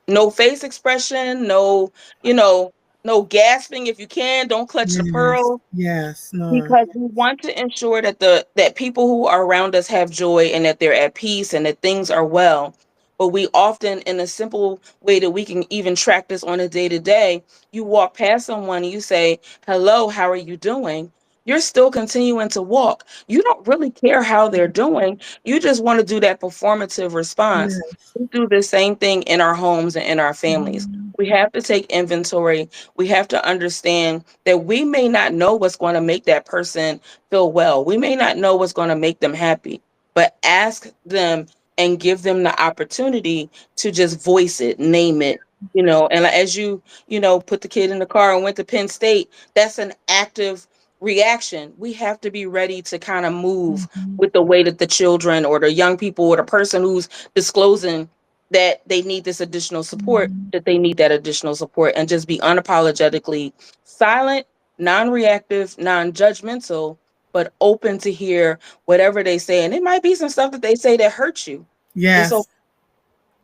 S2: No face expression, no, you know, no gasping. If you can, don't clutch the
S1: Yes.
S2: pearl,
S1: Yes. No.
S2: because we want to ensure that that people who are around us have joy and that they're at peace and that things are well. But we often, in a simple way that we can even track this on a day to day, you walk past someone and you say, "Hello, how are you doing?" You're still continuing to walk. You don't really care how they're doing. You just want to do that performative response.
S1: Yes.
S2: We do the same thing in our homes and in our families.
S1: Mhm.
S2: We have to take inventory. We have to understand that we may not know what's going to make that person feel well. We may not know what's going to make them happy, but ask them and give them the opportunity to just voice it, name it, and like, as put the kid in the car and went to Penn State, that's an active reaction. We have to be ready to kind of move
S1: Mhm.
S2: with the way that the children or the young people or the person who's disclosing that they need this additional support,
S1: Mhm.
S2: that they need that additional support, and just be unapologetically silent, non-reactive, non-judgmental, but open to hear whatever they say. And it might be some stuff that they say that hurts you. It's
S1: Yes.
S2: okay.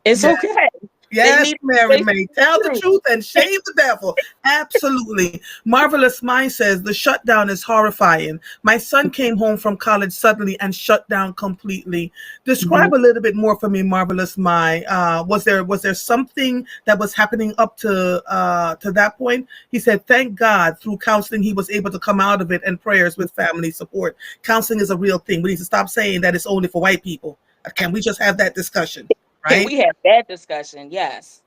S2: It's
S1: Yes.
S2: okay. They
S1: Yes,
S2: need
S1: Mary
S2: to say
S1: May. Tell the
S2: the
S1: truth and shame the devil. Absolutely. Marvelous Mind says the shutdown is horrifying. My son came home from college suddenly and shut down completely.
S2: truth.
S1: Describe a little bit more for me, Marvelous Mind. Was there something that was happening up to that point? He said, thank God through counseling he was able to come out of it and prayers with family support. Counseling is a real thing. We need to stop saying that it's only for white people. Can we just have that discussion?
S2: Can
S1: Right?
S2: we have that discussion? Yes.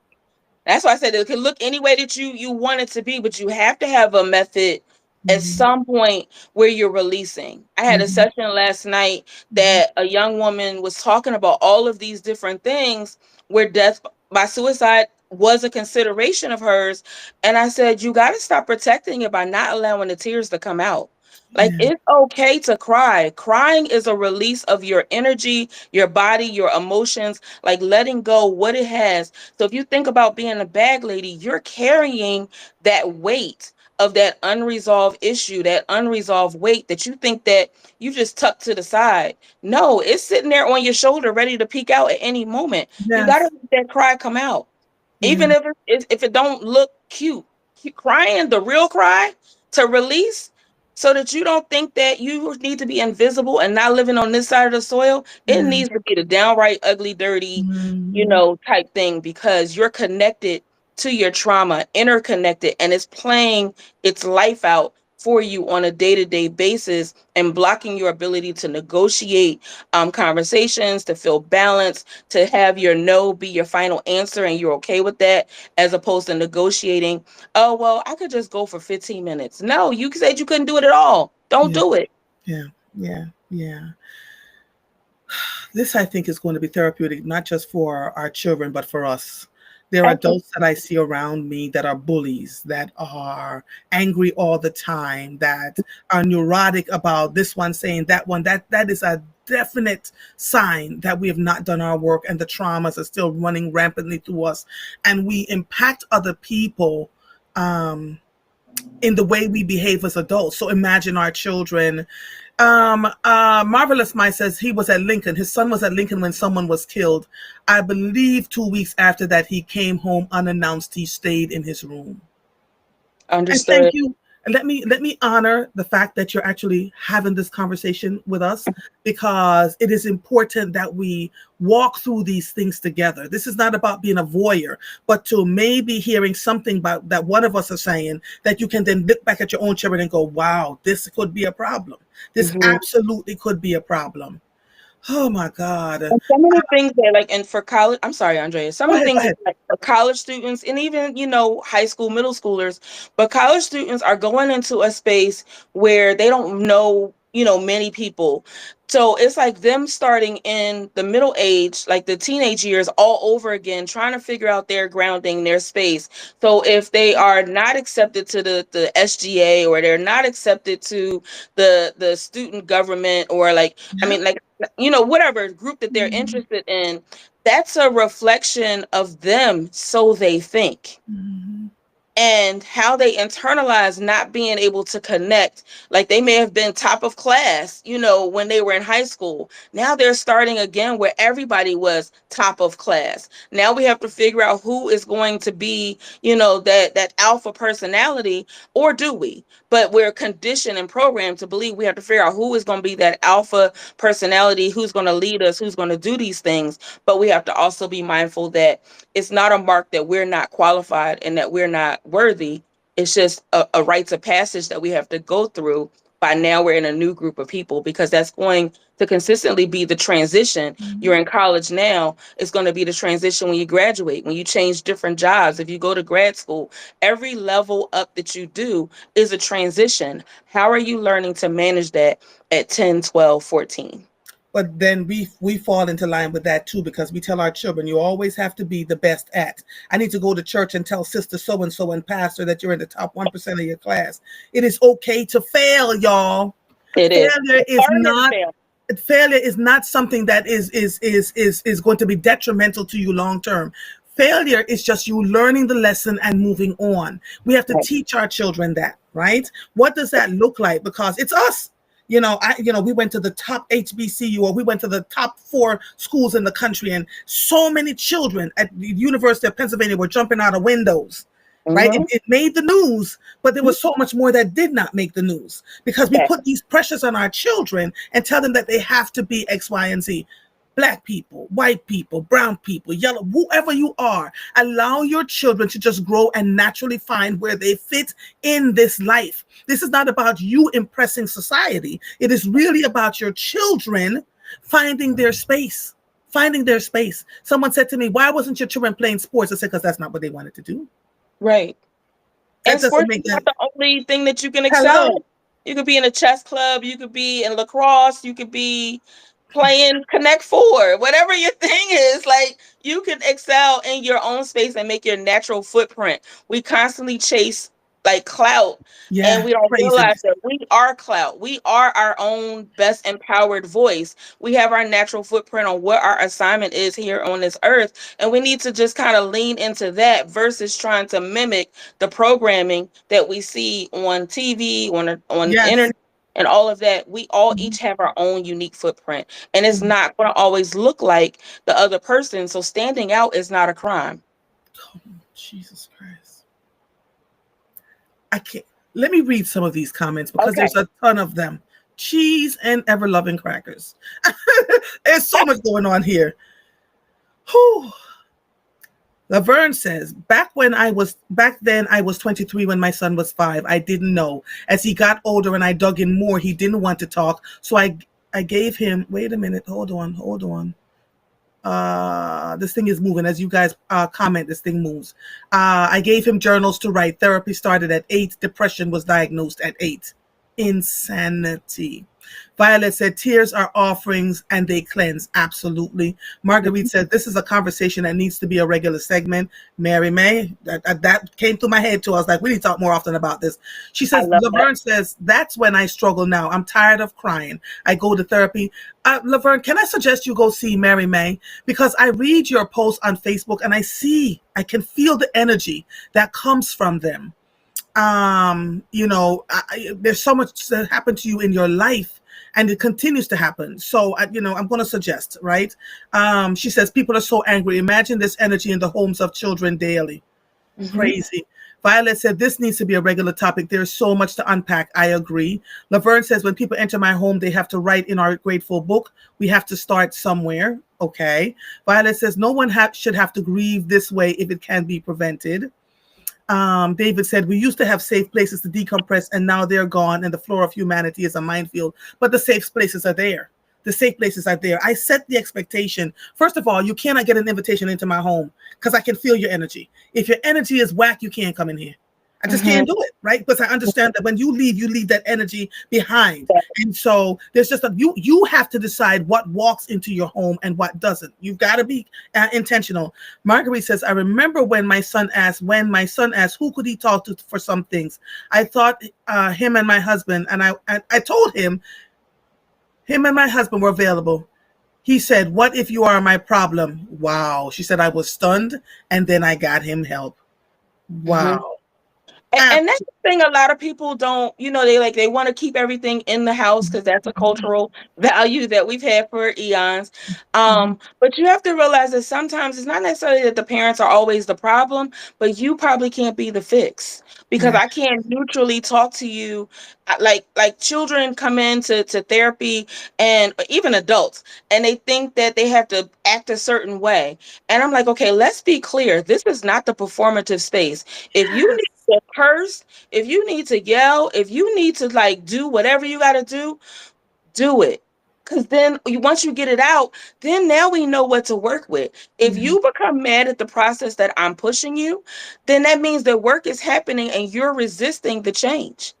S2: That's why I said it can look any way that you want it to be, but you have to have a method at
S1: Mhm.
S2: some point where you're releasing. I had a
S1: Mhm.
S2: session last night
S1: Mhm.
S2: that a young woman was talking about all of these different things where death by suicide was a consideration of hers. And I said, you got to stop protecting it by not allowing the tears to come out. Like,
S1: Yeah.
S2: it's okay to cry. Crying is a release of your energy, your body, your emotions, like letting go what it has. So if you think about being a bag lady, you're carrying that weight of that unresolved issue, that unresolved weight that you think that you just tucked to the side. No, it's sitting there on your shoulder, ready to peek out at any moment. You got to
S1: Yes.
S2: let that cry come out,
S1: Yeah.
S2: even if it don't look cute. Keep crying, the real cry to release, so that you don't think that you need to be invisible and not living on this side of the soil. It
S1: Yeah.
S2: needs to be the downright ugly, dirty,
S1: Mhm.
S2: type thing, because you're connected to your trauma, interconnected, and it's playing its life out for you on a day-to-day basis and blocking your ability to negotiate conversations, to feel balanced, to have your no be your final answer and you're okay with that, as opposed to negotiating, oh, well, I could just go for 15 minutes. No, you said you couldn't do it at all. Don't
S1: Yeah.
S2: do it.
S1: Yeah. Yeah. Yeah. This, I think, is going to be therapeutic, not just for our children, but for us. There are
S2: Absolutely.
S1: adults that I see around me that are bullies, that are angry all the time, that are neurotic about this one saying that one. That is a definite sign that we have not done our work and the traumas are still running rampantly through us, and we impact other people um, in the way we behave as adults. So imagine our children. Marvelous Mind says he was at Lincoln. His son was at Lincoln when someone was killed. I believe 2 weeks after that, he came home unannounced. He stayed in his room. And thank
S2: Understood.
S1: you. And let me honor the fact that you're actually having this conversation with us, because it is important that we walk through these things together. This is not about being a voyeur, but to maybe hearing something about that one of us are saying that you can then look back at your own children and go, wow, this could be a problem. This
S2: Mhm.
S1: absolutely could be a problem. Oh my God.
S2: And some of the things that, like, and for college, I'm sorry, Andrea, some
S1: Go
S2: of the
S1: ahead, go
S2: things that,
S1: ahead.
S2: like, for college students and even, high school, middle schoolers, but college students are going into a space where they don't know, many people. So it's like them starting in the middle age, like the teenage years, all over again, trying to figure out their grounding, their space. So if they are not accepted to the SGA, or they're not accepted to the student government, or like, I
S1: Yeah.
S2: mean, like, whatever group that they're
S1: Mhm.
S2: interested in, that's a reflection of them, so they think.
S1: Mhm.
S2: and how they internalize not being able to connect. Like they may have been top of class, when they were in high school. Now they're starting again where everybody was top of class. Now we have to figure out who is going to be, that alpha personality, or do we? But we're conditioned and programmed to believe we have to figure out who is going to be that alpha personality, who's going to lead us, who's going to do these things. But we have to also be mindful that it's not a mark that we're not qualified and that we're not worthy. It's just a rites of passage that we have to go through. By now we're in a new group of people, because that's going to consistently be the transition. You're in college now. It's going to be the transition when you graduate, when you change different jobs. If you go to grad school, every level up that you do is a transition. How are you learning to manage that at 10, 12, 14?
S1: But then we fall into line with that too, because we tell our children, you always have to be the best at. I need to go to church and tell sister so and so and pastor that you're in the top 1% of your class. It is okay to fail, y'all.
S2: It is.
S1: Failure is not failure is not something that is going to be detrimental to you long term. Failure is just you learning the lesson and moving on. We have to teach our children that, right? What does that look like? Because it's us. We went to the top HBCU, or we went to the top 4 schools in the country, and so many children at the University of Pennsylvania were jumping out of windows, right? It made the news, but there was so much more that did not make the news, because we put these pressures on our children and tell them that they have to be X, Y, and Z. Black people, white people, brown people, yellow, whoever you are, allow your children to just grow and naturally find where they fit in this life. This is not about you impressing society. It is really about your children finding their space, Someone said to me, why wasn't your children playing sports? I said, because that's not what they wanted to do.
S2: Right.
S1: That
S2: And sports
S1: doesn't make
S2: is not
S1: that.
S2: the only thing that you can excel in. You could be in a chess club, you could be in lacrosse, you could be playing Connect Four, whatever your thing is. Like, you can excel in your own space and make your natural footprint. We constantly chase like clout, and
S1: Yeah,
S2: we don't
S1: crazy.
S2: realize that we are clout. We are our own best empowered voice. We have our natural footprint on what our assignment is here on this earth, and we need to just kind of lean into that versus trying to mimic the programming that we see on TV, on
S1: Yes.
S2: internet, and all of that. We all each have our own unique footprint, and it's not going to always look like the other person. So standing out is not a crime.
S1: Oh, Jesus Christ. I can't. Let me read some of these comments, because there's a ton of them. Cheese and ever-loving crackers. There's so much going on here. Whew. Laverne says, back then I was 23 when my son was 5. I didn't know. As he got older and I dug in more, he didn't want to talk. So I gave him, wait a minute, hold on. This thing is moving. As you guys comment, this thing moves. I gave him journals to write. Therapy started at 8. Depression was diagnosed at 8. Insanity. Violet said, tears are offerings and they cleanse. Absolutely. Marguerite said, this is a conversation that needs to be a regular segment. Mary May, that came through my head too. I was like, we need to talk more often about this. She says, Laverne says, that's when I struggle now. I'm tired of crying. I go to therapy. Laverne, can I suggest you go see Mary May? Because I read your posts on Facebook and I can feel the energy that comes from them. There's so much that happened to you in your life, and it continues to happen. So, I'm going to suggest, right? She says, people are so angry. Imagine this energy in the homes of children daily. Crazy. Violet said, this needs to be a regular topic. There's so much to unpack. I agree. Laverne says, when people enter my home, they have to write in our grateful book. We have to start somewhere. Okay. Violet says, no one should have to grieve this way if it can be prevented. David said, we used to have safe places to decompress, and now they're gone, and the floor of humanity is a minefield. But the safe places are there. The safe places are there. I set the expectation. First of all, you cannot get an invitation into my home because I can feel your energy. If your energy is whack, you can't come in here. I just can't do it, right? Because I understand that when you leave that energy behind. And so there's just you have to decide what walks into your home and what doesn't. You've got to be intentional. Marguerite says, I remember when my son asked, who could he talk to for some things? I thought him and my husband, and I told him and my husband were available. He said, what if you are my problem? Wow. She said, I was stunned, and then I got him help. Wow.
S2: And that's the thing, a lot of people don't, they want to keep everything in the house because that's a cultural value that we've had for eons. But you have to realize that sometimes it's not necessarily that the parents are always the problem, but you probably can't be the fix, because
S1: Yeah.
S2: I can't neutrally talk to you. Like children come into therapy, and even adults, and they think that they have to act a certain way. And I'm like, okay, let's be clear. This is not the performative space. If you
S1: Yes.
S2: need to curse, if you need to yell, if you need to like do whatever you got to do it. Because then once you get it out, then now we know what to work with. If
S1: Yeah.
S2: you become mad at the process that I'm pushing you, then that means the work is happening and you're resisting the change.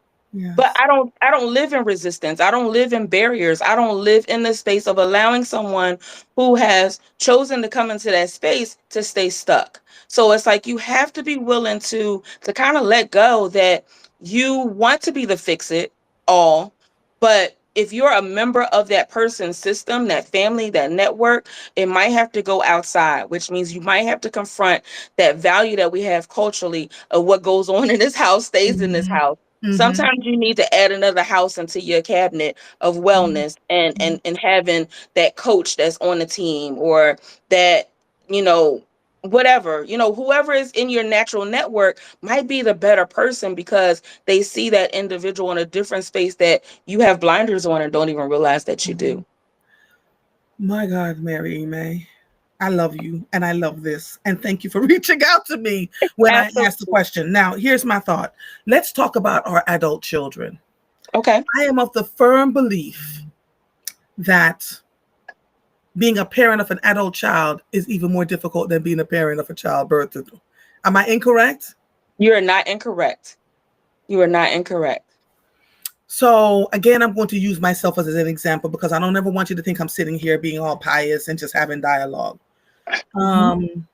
S2: But
S1: Yes.
S2: I don't live in resistance. I don't live in barriers. I don't live in the space of allowing someone who has chosen to come into that space to stay stuck. So it's like you have to be willing to kind of let go that you want to be the fix it all, but if you're a member of that person's system, that family, that network, it might have to go outside, which means you might have to confront that value that we have culturally of what goes on in this house stays in this
S1: Mhm.
S2: house.
S1: Mhm.
S2: Sometimes you need to add another house into your cabinet of wellness, and having that coach that's on the team, or that, you know, whatever, whoever is in your natural network might be the better person, because they see that individual in a different space that you have blinders on and don't even realize that you do.
S1: My God, Mary May, I love you and I love this. And thank you for reaching out to me when I asked the
S2: Absolutely.
S1: question. Now, here's my thought. Let's talk about our adult children.
S2: Okay.
S1: I am of the firm belief that being a parent of an adult child is even more difficult than being a parent of a child birthed. Am I incorrect?
S2: You're not incorrect. You are not incorrect.
S1: So again, I'm going to use myself as an example because I don't ever want you to think I'm sitting here being all pious and just having dialogue.
S2: Mhm.
S1: Um,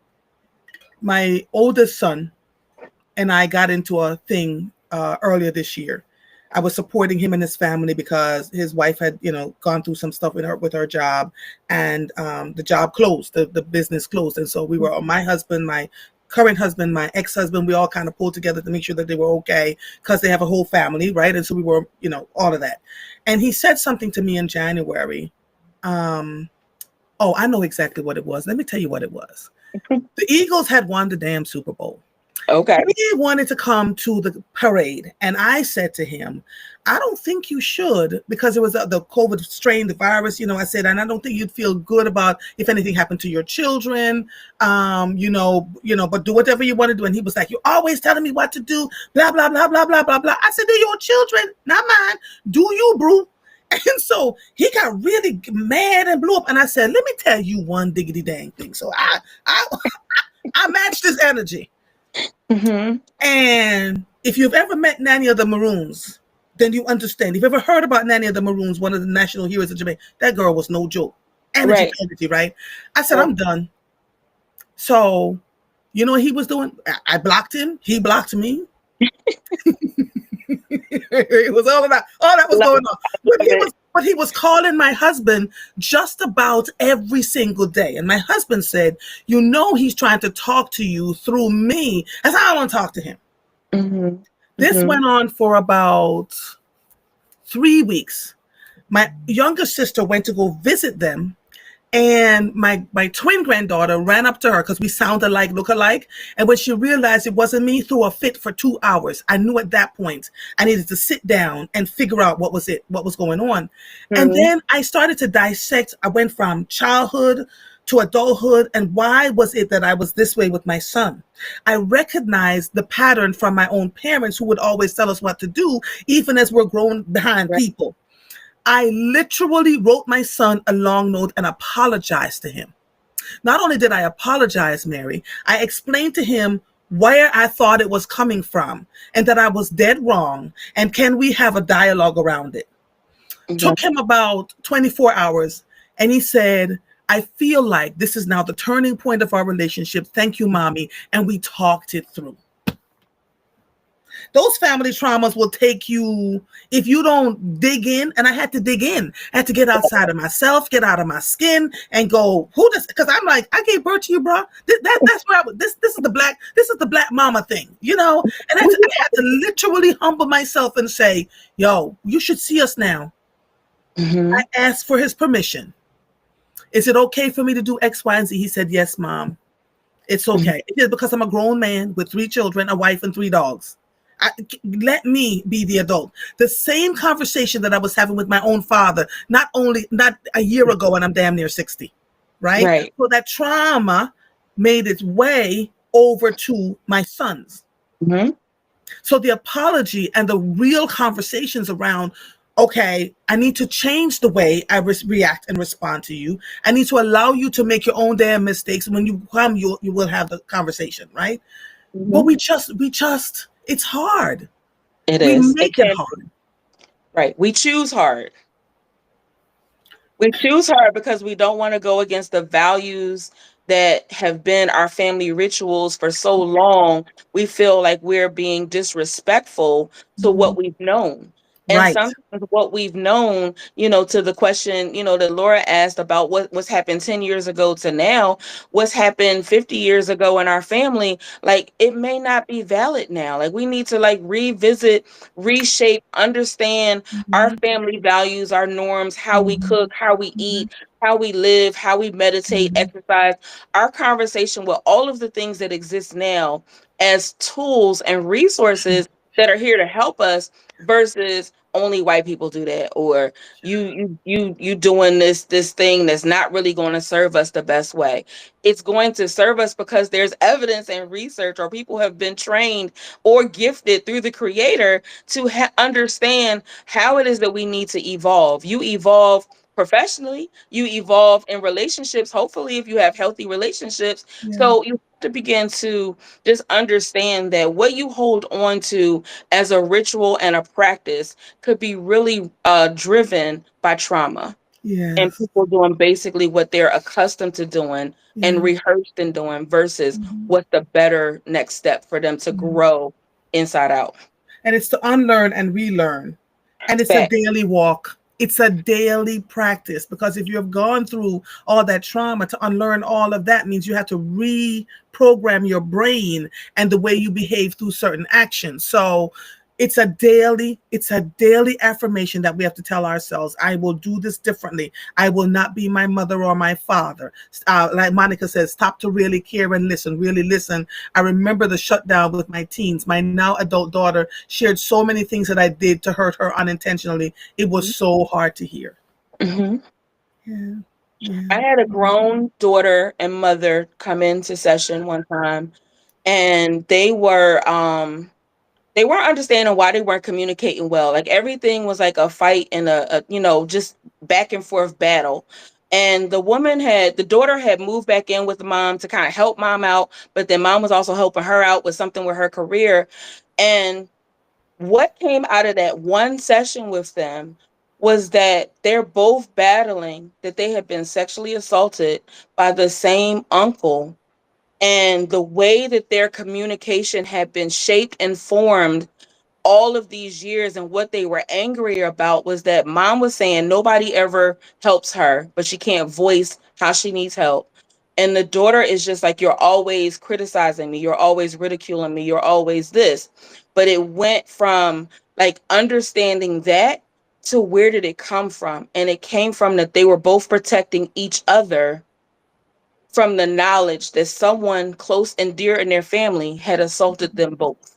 S1: my oldest son and I got into a thing earlier this year. I was supporting him and his family because his wife had, gone through some stuff with her job, and the job closed, the business closed, and so we were, my husband, my current husband, my ex-husband, we all kind of pulled together to make sure that they were okay because they have a whole family, right? And so we were, all of that. And he said something to me in January. Oh, I know exactly what it was. Let me tell you what it was. The Eagles had won the damn Super Bowl.
S2: Okay.
S1: He wanted to come to the parade, and I said to him, I don't think you should, because it was the COVID strain, the virus, I said, and I don't think you'd feel good about if anything happened to your children, but do whatever you want to do. And he was like, you're always telling me what to do, blah, blah, blah, blah, blah, blah, blah. I said, they're your children, not mine. Do you, bro? And so he got really mad and blew up. And I said, let me tell you one diggity dang thing. So I matched his energy.
S2: Mm-hmm.
S1: And if you've ever met Nanny of the Maroons, then you understand. If you've ever heard about Nanny of the Maroons, one of the national heroes of Jamaica, that girl was no joke.
S2: Right.
S1: Energy, right? I said,
S2: Right.
S1: I'm done. So, you know what he was doing? I blocked him. He blocked me. It was all that was
S2: Love
S1: going on. But he
S2: it.
S1: was calling my husband just about every single day. And my husband said, he's trying to talk to you through me. I said, I don't want to talk to him.
S2: Mm-hmm.
S1: This
S2: Mm-hmm.
S1: went on for about 3 weeks. My younger sister went to go visit them, and my twin granddaughter ran up to her because we sound alike, look alike. And when she realized it wasn't me, threw a fit for 2 hours. I knew at that point I needed to sit down and figure out what was going on. And
S2: Mm-hmm.
S1: then I started to dissect. I went from childhood to adulthood, and why was it that I was this way with my son? I recognized the pattern from my own parents, who would always tell us what to do, even as we're grown behind
S2: Right.
S1: people. I literally wrote my son a long note and apologized to him. Not only did I apologize, Mary, I explained to him where I thought it was coming from and that I was dead wrong. And can we have a dialogue around it?
S2: Mm-hmm.
S1: Took him about 24 hours. And he said, I feel like this is now the turning point of our relationship. Thank you, mommy. And we talked it through. Those family traumas will take you if you don't dig in. And I had to dig in. I had to get outside of myself, get out of my skin, and go, who does? Because I'm like, I gave birth to you, bro. That's where I was. This is the black mama thing, you know. And I had to literally humble myself and say, yo, you should see us now.
S2: Mm-hmm.
S1: I asked for his permission. Is it okay for me to do X, Y, and Z? He said, yes, mom. It's okay. It is because I'm a grown man with 3 children, a wife, and 3 dogs. Let me be the adult. The same conversation that I was having with my own father, not a year ago, and I'm damn near 60, right?
S2: Right.
S1: So that trauma made its way over to my sons.
S2: Mm-hmm.
S1: So the apology and the real conversations around, okay, I need to change the way I react and respond to you. I need to allow you to make your own damn mistakes. When you come, you will have the conversation, right? But
S2: Mm-hmm.
S1: it's hard.
S2: It
S1: We
S2: is. It
S1: make it
S2: can be.
S1: hard.
S2: Right. We choose hard. We choose her because we don't want to go against the values that have been our family rituals for so long. We feel like we're being disrespectful to what we've known. And
S1: Right.
S2: sometimes what we've known, to the question, that Laura asked about what's happened 10 years ago to now, what's happened 50 years ago in our family, like it may not be valid now. Like we need to like revisit, reshape, understand our
S1: Mhm.
S2: family values, our norms, how we
S1: Mhm.
S2: cook, how we
S1: Mhm.
S2: eat, how we live, how we meditate,
S1: Mhm.
S2: exercise, our conversation with all of the things that exist now as tools and resources that are here to help us versus only white people do that, or you doing this thing that's not really going to serve us the best way. It's going to serve us because there's evidence and research, or people have been trained or gifted through the creator to understand how it is that we need to evolve. You evolve professionally, you evolve in relationships, hopefully, if you have healthy relationships.
S1: Yeah.
S2: So you have to begin to just understand that what you hold on to as a ritual and a practice could be really driven by trauma and
S1: Yes.
S2: people doing basically what they're accustomed to doing and
S1: Yeah.
S2: rehearsed in doing versus
S1: Mhm.
S2: what's the better next step for them to
S1: Yeah.
S2: grow inside out.
S1: And it's to unlearn and relearn. And it's a
S2: Fact.
S1: daily walk. It's a daily practice because if you have gone through all that trauma, to unlearn all of that means you have to reprogram your brain and the way you behave through certain actions. So it's a daily affirmation that we have to tell ourselves, I will do this differently. I will not be my mother or my father. Like Monica says, stop to really care and listen, really listen. I remember the shutdown with my teens. My now adult daughter shared so many things that I did to hurt her unintentionally. It was so hard to hear.
S2: Mhm.
S1: Yeah. Yeah.
S2: I had a grown daughter and mother come into session one time, and they weren't understanding why they weren't communicating well. Like everything was like a fight and a just back and forth battle. And the daughter had moved back in with the mom to kind of help mom out, but then mom was also helping her out with something with her career. And what came out of that one session with them was that they're both battling that they had been sexually assaulted by the same uncle, and the way that their communication had been shaped and formed all of these years, and what they were angry about was that mom was saying nobody ever helps her, but she can't voice how she needs help. And the daughter is just like, you're always criticizing me, you're always ridiculing me, you're always this. But it went from like understanding that to where did it come from? And it came from that they were both protecting each other from the knowledge that someone close and dear in their family had assaulted them both.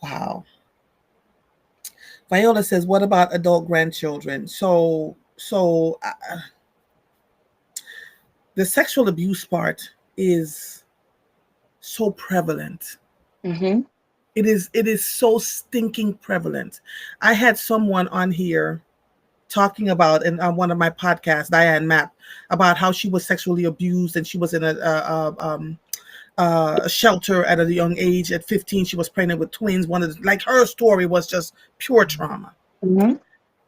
S1: Wow. Viola says, what about adult grandchildren? So the sexual abuse part is so prevalent.
S2: Mm-hmm.
S1: It is so stinking prevalent. I had someone on here talking about in on one of my podcasts, Diane Mapp, about how she was sexually abused and she was in a shelter at a young age. At 15, she was pregnant with twins. Like her story was just pure trauma.
S2: Mm-hmm.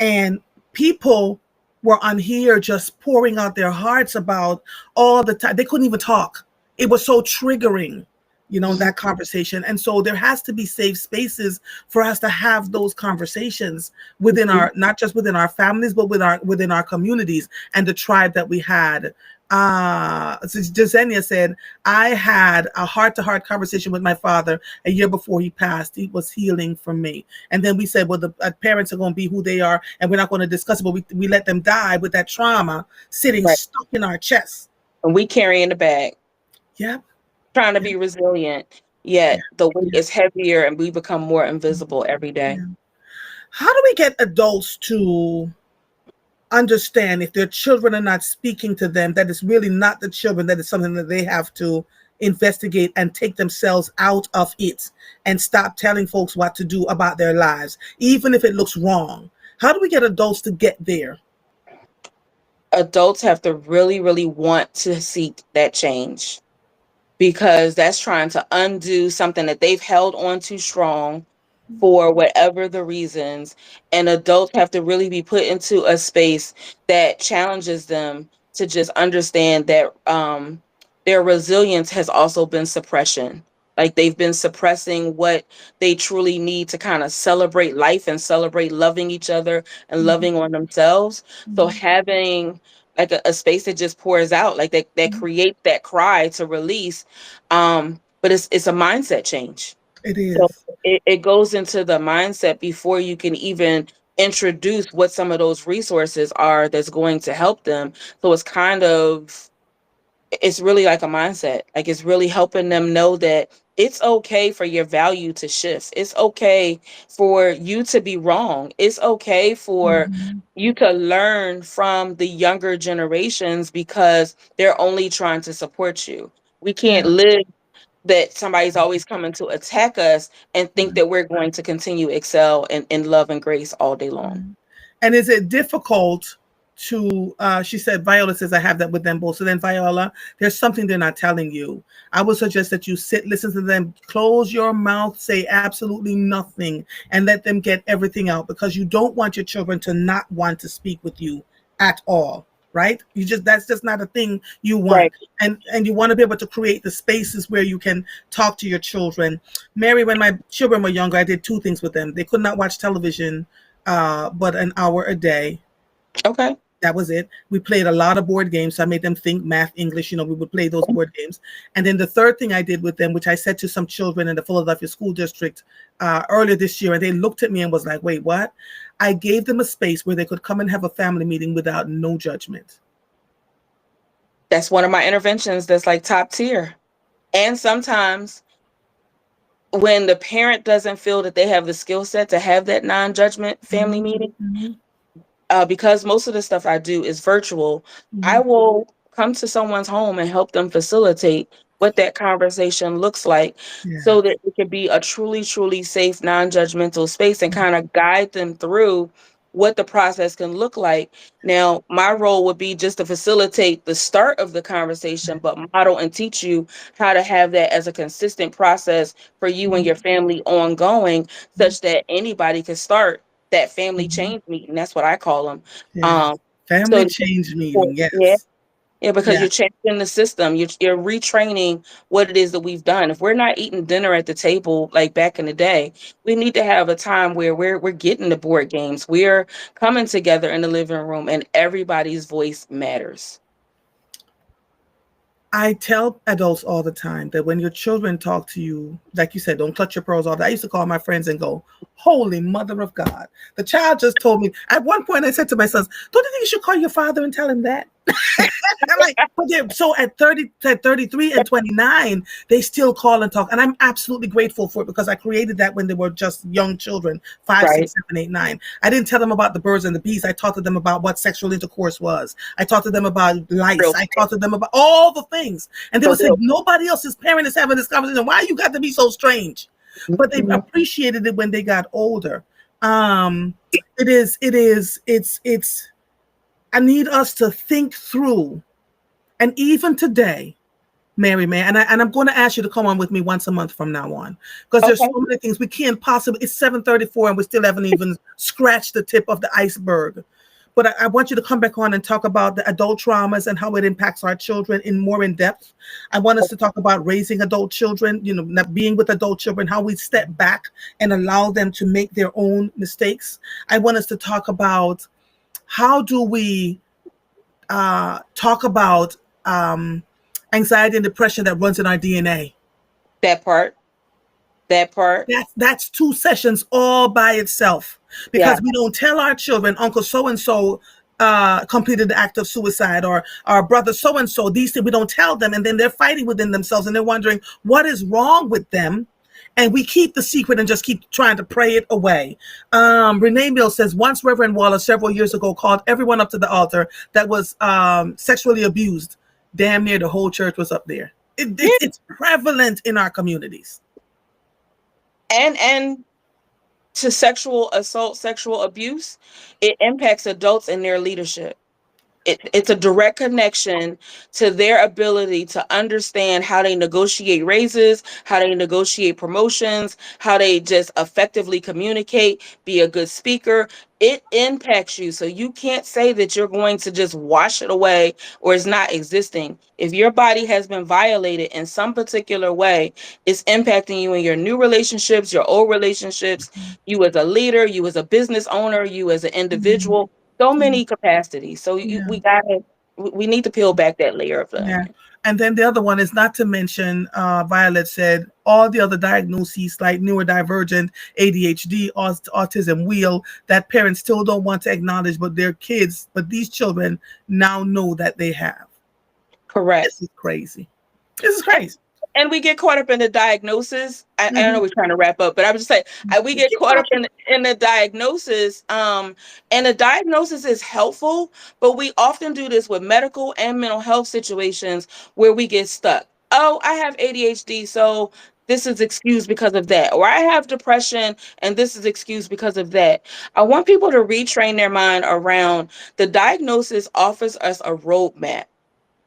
S1: And people were on here just pouring out their hearts about all the time. They couldn't even talk. It was so triggering you know, that conversation. And so there has to be safe spaces for us to have those conversations within our, not just within our families, but within our communities and the tribe that we had. Jasenia said, I had a heart-to-heart conversation with my father a year before he passed. He was healing for me. And then we said, well, the parents are going to be who they are, and we're not going to discuss it, but we let them die with that trauma sitting
S2: Right.
S1: stuck in our chests.
S2: And we carrying the bag,
S1: Yeah.
S2: trying to
S1: Yeah.
S2: be resilient,
S1: Yeah.
S2: yet the weight
S1: Yeah.
S2: is heavier and we become more invisible every day.
S1: Yeah. How do we get adults to understand if their children are not speaking to them, that it's really not the children, that it's something that they have to investigate and take themselves out of it and stop telling folks what to do about their lives, even if it looks wrong? How do we get adults to get there?
S2: Adults have to really, really want to seek that change, because that's trying to undo something that they've held on too strong for whatever the reasons. And adults have to really be put into a space that challenges them to just understand that their resilience has also been suppression. Like they've been suppressing what they truly need to kind of celebrate life and celebrate loving each other and
S1: Mhm.
S2: loving on themselves. So
S1: Mhm.
S2: having like a space that just pours out, like that
S1: Mhm.
S2: creates that cry to release. But it's a mindset change.
S1: It
S2: So
S1: is.
S2: it goes into the mindset before you can even introduce what some of those resources are that's going to help them. So it's really like a mindset. Like it's really helping them know that it's okay for your value to shift. It's okay for you to be wrong. It's okay for
S1: Mhm.
S2: you to learn from the younger generations because they're only trying to support you. We can't
S1: Yeah.
S2: live that somebody's always coming to attack us and think that we're going to continue excel in love and grace all day long.
S1: And is it difficult to, she said, Viola says, I have that with them both. So then, Viola, there's something they're not telling you. I would suggest that you sit, listen to them, close your mouth, say absolutely nothing, and let them get everything out, because you don't want your children to not want to speak with you at all. Right? That's just not a thing you want.
S2: Right.
S1: And you want to be able to create the spaces where you can talk to your children. Mary, when my children were younger, I did two things with them. They could not watch television but an hour a day.
S2: Okay.
S1: That was it. We played a lot of board games. So I made them think math, English. You know, we would play those board games. And then the third thing I did with them, which I said to some children in the Philadelphia School District earlier this year, and they looked at me and was like, wait, what? I gave them a space where they could come and have a family meeting without no judgment.
S2: That's one of my interventions that's like top tier. And sometimes when the parent doesn't feel that they have the skill set to have that non-judgment family
S1: Mm-hmm.
S2: meeting,
S1: Mm-hmm.
S2: because most of the stuff I do is virtual, I
S1: Mm-hmm.
S2: will come to someone's home and help them facilitate what that conversation looks like so
S1: Yes.
S2: that it can be a truly, truly safe, non-judgmental space and kind of guide them through what the process can look like. Now, my role would be just to facilitate the start of the conversation, but model and teach you how to have that as a consistent process for you and your family ongoing, such that anybody can start that family
S1: Mm-hmm.
S2: change meeting. That's what I call them.
S1: Yes.
S2: Um,
S1: Family
S2: so
S1: change meeting.
S2: yeah,
S1: Yes.
S2: yeah, because
S1: Yeah.
S2: you're changing the system. You're retraining what it is that we've done. If we're not eating dinner at the table like back in the day, we need to have a time where we're getting the board games. We're coming together in the living room, and everybody's voice matters.
S1: I tell adults all the time that when your children talk to you, like you said, don't clutch your pearls off. I used to call my friends and go, Holy Mother of God. The child just told me. At one point, I said to my sons, don't you think you should call your father and tell him that? I'm like, but so at 30, at 33 and 29, they still call and talk. And I'm absolutely grateful for it, because I created that when they were just young children, 5,
S2: Right.
S1: 6, 7, 8, 9. I didn't tell them about the birds and the bees. I taught to them about what sexual intercourse was. I taught to them about lice.
S2: Real
S1: I taught to them about all the things. And they
S2: for
S1: would say,
S2: real.
S1: nobody else's parent is having this conversation. Why you got to be so strange? But they
S2: Mhm.
S1: appreciated it when they got older. Um, it's I need us to think through. And even today, Mary May, and I'm going to ask you to come on with me once a month from now on, because there's
S2: Okay.
S1: so many things we can't possibly. It's 7:34 and we still haven't even scratched the tip of the iceberg. but I want you to come back on and talk about the adult traumas and how it impacts our children in depth. I want us to talk about raising adult children, not being with adult children, how we step back and allow them to make their own mistakes. I want us to talk about how do we talk about anxiety and depression that runs in our DNA.
S2: That part. That part.
S1: That's 2 sessions all by itself,
S2: Yeah.
S1: because we don't tell our children Uncle so and so completed the act of suicide, or our brother so and so. These things we don't tell them, and then they're fighting within themselves, and they're wondering what is wrong with them. And we keep the secret and just keep trying to pray it away. Renee Mills says, once Reverend Wallace several years ago called everyone up to the altar that was sexually abused. Damn near the whole church was up there. It's prevalent in our communities.
S2: And to sexual assault, sexual abuse, it impacts adults in their leadership. It's a direct connection to their ability to understand how they negotiate raises, how they negotiate promotions, how they just effectively communicate, be a good speaker. It impacts you. So you can't say that you're going to just wash it away or it's not existing. If your body has been violated in some particular way, it's impacting you in your new relationships, your old relationships, you as a leader, you as a business owner, you as an individual. So many capacities. So we need to peel back that layer of the
S1: Yeah.
S2: onion.
S1: And then the other one is not to mention, Violet said, all the other diagnoses like neurodivergent, ADHD, autism, wheel, that parents still don't want to acknowledge, but these children now know that they have.
S2: Correct.
S1: This is crazy. This is crazy.
S2: And we get caught up in the diagnosis. I know we're trying to wrap up, but I would just say we get
S1: Keep
S2: caught up
S1: talking.
S2: in the diagnosis. And the diagnosis is helpful, but we often do this with medical and mental health situations where we get stuck. Oh, I have ADHD, so this is excused because of that. Or I have depression and this is excused because of that. I want people to retrain their mind around the diagnosis offers us a roadmap.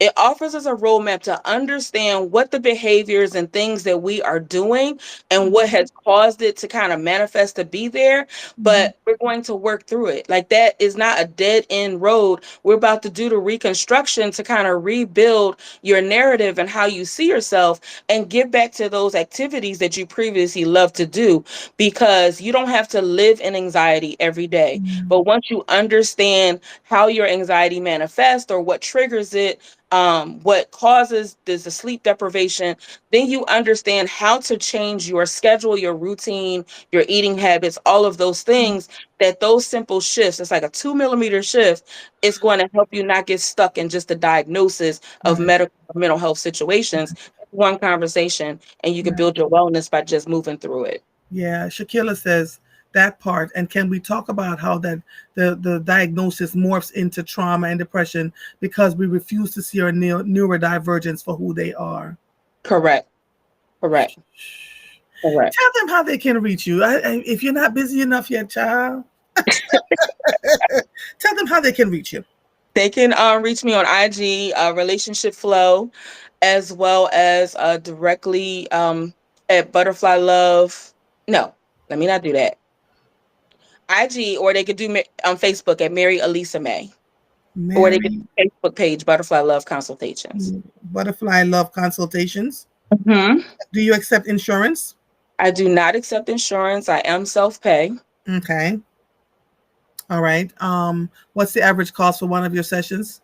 S2: It offers us a roadmap to understand what the behaviors and things that we are doing and what has caused it to kind of manifest to be there. But we're going to work through it. Like, that is not a dead end road. We're about to do the reconstruction to kind of rebuild your narrative and how you see yourself and get back to those activities that you previously loved to do, because you don't have to live in anxiety every day. But once you understand how your anxiety manifests or what triggers it, what causes the sleep deprivation, then you understand how to change your schedule, your routine, your eating habits, all of those things. That those simple shifts, it's like a 2 millimeter shift, is going to help you not get stuck in just the diagnosis of
S1: Right.
S2: medical or mental health situations. One conversation, and you can
S1: Right.
S2: build your wellness by just moving through it.
S1: Yeah, Shakila says that part. And can we talk about how that the diagnosis morphs into trauma and depression because we refuse to see our neurodivergence for who they are?
S2: Correct. Correct. Correct.
S1: Tell them how they can reach you. If you're not busy enough yet, child, tell them how they can reach you.
S2: They can reach me on IG, Relationship Flow, as well as directly at Butterfly Love. No, let me not do that. IG, or they could do on Facebook at Mary Elisa May, or they could
S1: Mary,
S2: do Facebook page Butterfly Love Consultations.
S1: Butterfly Love Consultations.
S2: Mm-hmm.
S1: Do you accept insurance?
S2: I do not accept insurance. I am self-pay.
S1: Okay. All right. What's the average cost for one of your sessions?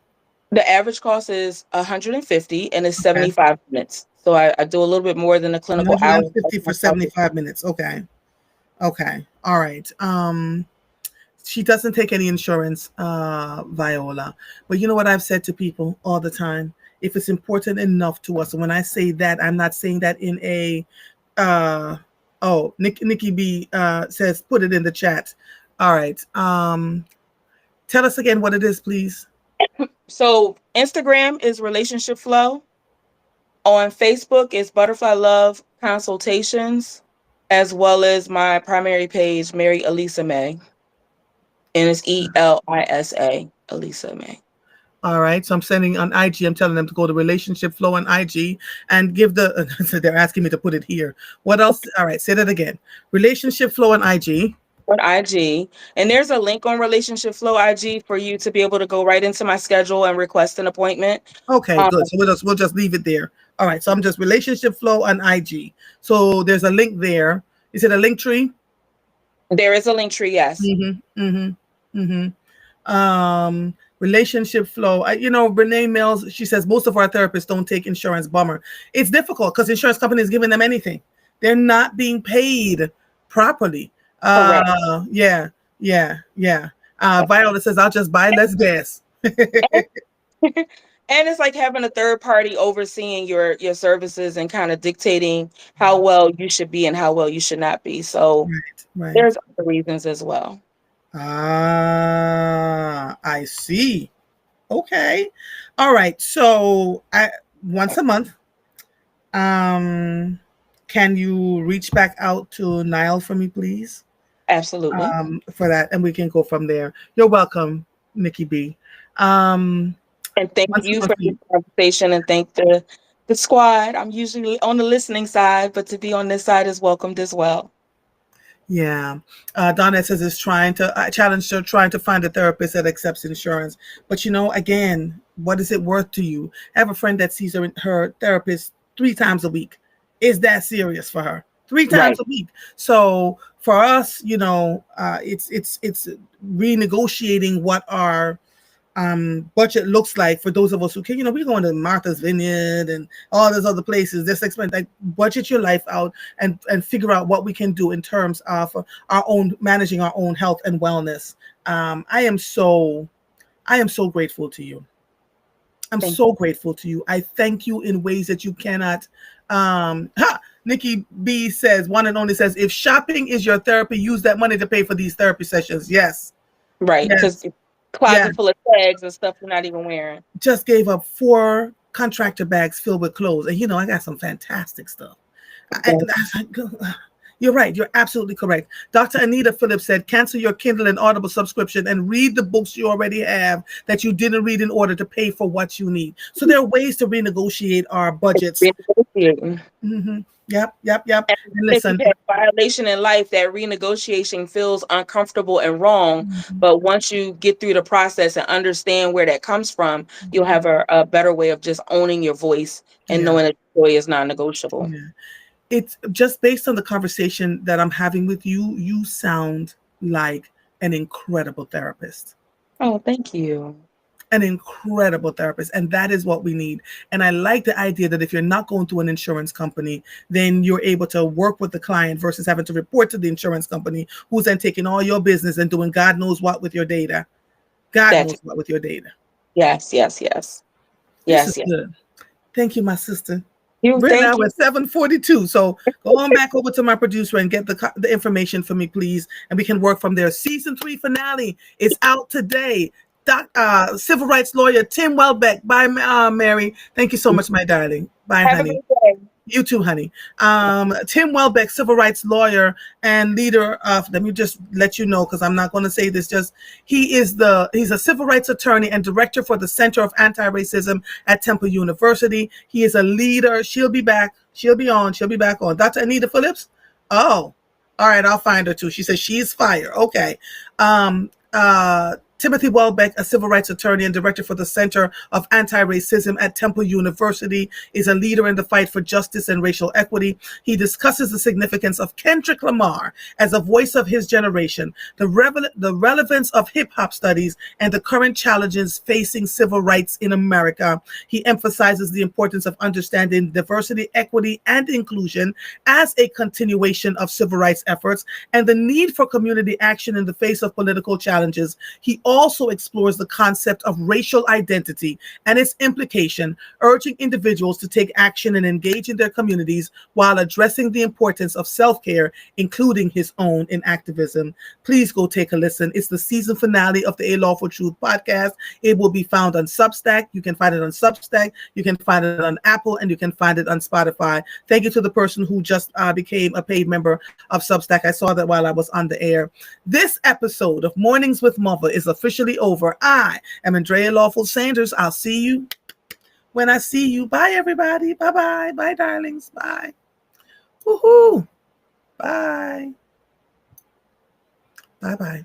S2: The average cost is $150 and it's
S1: Okay.
S2: 75 minutes. So I do a little bit more than the clinical hour.
S1: 150 for 75 minutes. Okay. Okay. All right. She doesn't take any insurance, Viola. But you know what I've said to people all the time? If it's important enough to us, and when I say that, I'm not saying that in a Nikki B says put it in the chat. All right. Tell us again what it is, please.
S2: So Instagram is Relationship Flow. On Facebook is Butterfly Love Consultations, as well as my primary page, Mary Elisa May. And it's ELISA, Elisa May.
S1: All right. So I'm sending on IG. I'm telling them to go to Relationship Flow on IG and give so they're asking me to put it here. What else? All right. Say that again. Relationship Flow on IG.
S2: on IG, and there's a link on Relationship Flow IG for you to be able to go right into my schedule and request an appointment.
S1: Okay,
S2: Um,
S1: good. So we'll just leave it there. All right. So I'm just relationship flow on IG. So there's a link there. Is it a link tree?
S2: there is a link tree, yes.
S1: Mm-hmm. Mm-hmm. Relationship flow. Renee Mills, she says most of our therapists don't take insurance. Bummer. It's difficult because insurance companies giving them anything. They're not being paid properly.
S2: Correct.
S1: Yeah, yeah, yeah. Viola says I'll just buy less gas.
S2: And it's like having a third party overseeing your services and kind of dictating how well you should be and how well you should not be. So
S1: Right, right.
S2: there's other reasons as well.
S1: I see. Okay. All right. So once a month, um, can you reach back out to Niall for me, please?
S2: Absolutely.
S1: For that, and we can go from there. You're welcome, Nikki B. Um,
S2: And thank
S1: once a
S2: you for
S1: month.
S2: this conversation, and thank the squad. I'm usually on the listening side, but to be on this side is welcomed as well.
S1: Yeah. Donna says it's trying to challenge her trying to find a therapist that accepts insurance. But again, what is it worth to you? I have a friend that sees her therapist 3 times a week. Is that serious for her? Three
S2: Right.
S1: times a week. So for us, it's renegotiating what our budget looks like for those of us who can, we're going to Martha's Vineyard and all those other places. This expense, like, budget your life out and figure out what we can do in terms of our own managing our own health and wellness. I am so grateful to you. I'm
S2: Thank
S1: so grateful to you. I thank you in ways that you cannot. Nikki B says, one and only says, if shopping is your therapy, use that money to pay for these therapy sessions. Yes.
S2: Right, because
S1: Yes. Yes.
S2: closet full of tags and stuff you're not even wearing.
S1: Just gave up 4 contractor bags filled with clothes. And I got some fantastic stuff. You're right. You're absolutely correct. Dr. Anita Phillips said, cancel your Kindle and Audible subscription and read the books you already have that you didn't read in order to pay for what you need. So there are ways to renegotiate our budgets.
S2: Renegotiating.
S1: Mm-hmm. Yep.
S2: And
S1: And
S2: if you
S1: listen.
S2: have a violation in life, that renegotiation feels uncomfortable and wrong.
S1: Mm-hmm.
S2: But once you get through the process and understand where that comes from, you'll have a better way of just owning your voice and knowing that joy is non-negotiable.
S1: Yeah. It's just based on the conversation that I'm having with you. You sound like an incredible therapist.
S2: Oh, thank you.
S1: An incredible therapist, and that is what we need. And I like the idea that if you're not going through an insurance company, then you're able to work with the client versus having to report to the insurance company, who's then taking all your business and doing God knows what with your data.
S2: That's yes.
S1: This is good. Thank you, my sister. We're
S2: Thank
S1: now
S2: you.
S1: at 7:42. So go on back over to my producer and get the information for me, please. And we can work from there. Season 3 finale is out today. Civil rights lawyer Tim Welbeck. Bye, Mary. Thank you so much, my darling. Bye,
S2: Have
S1: honey.
S2: a good day.
S1: You too, honey. Tim Welbeck, civil rights lawyer and leader of, let me just let you know, because I'm not going to say this, he's a civil rights attorney and director for the Center of Anti-Racism at Temple University. He is a leader. She'll be back. She'll be back on. Dr. Anita Phillips? Oh, all right. I'll find her too. She says she's fire. Okay. Timothy Welbeck, a civil rights attorney and director for the Center of Anti-Racism at Temple University, is a leader in the fight for justice and racial equity. He discusses the significance of Kendrick Lamar as a voice of his generation, the relevance of hip-hop studies, and the current challenges facing civil rights in America. He emphasizes the importance of understanding diversity, equity, and inclusion as a continuation of civil rights efforts and the need for community action in the face of political challenges. He also explores the concept of racial identity and its implication, urging individuals to take action and engage in their communities while addressing the importance of self-care, including his own in activism. Please go take a listen. It's the season finale of the A Lawful Truth podcast. It will be found on Substack. You can find it on Substack. You can find it on Apple, and you can find it on Spotify. Thank you to the person who just became a paid member of Substack. I saw that while I was on the air. This episode of Mornings with Mother is officially over. I am Andrea Lawful Sanders. I'll see you when I see you. Bye, everybody. Bye-bye. Bye, darlings. Bye. Woohoo. Bye. Bye-bye.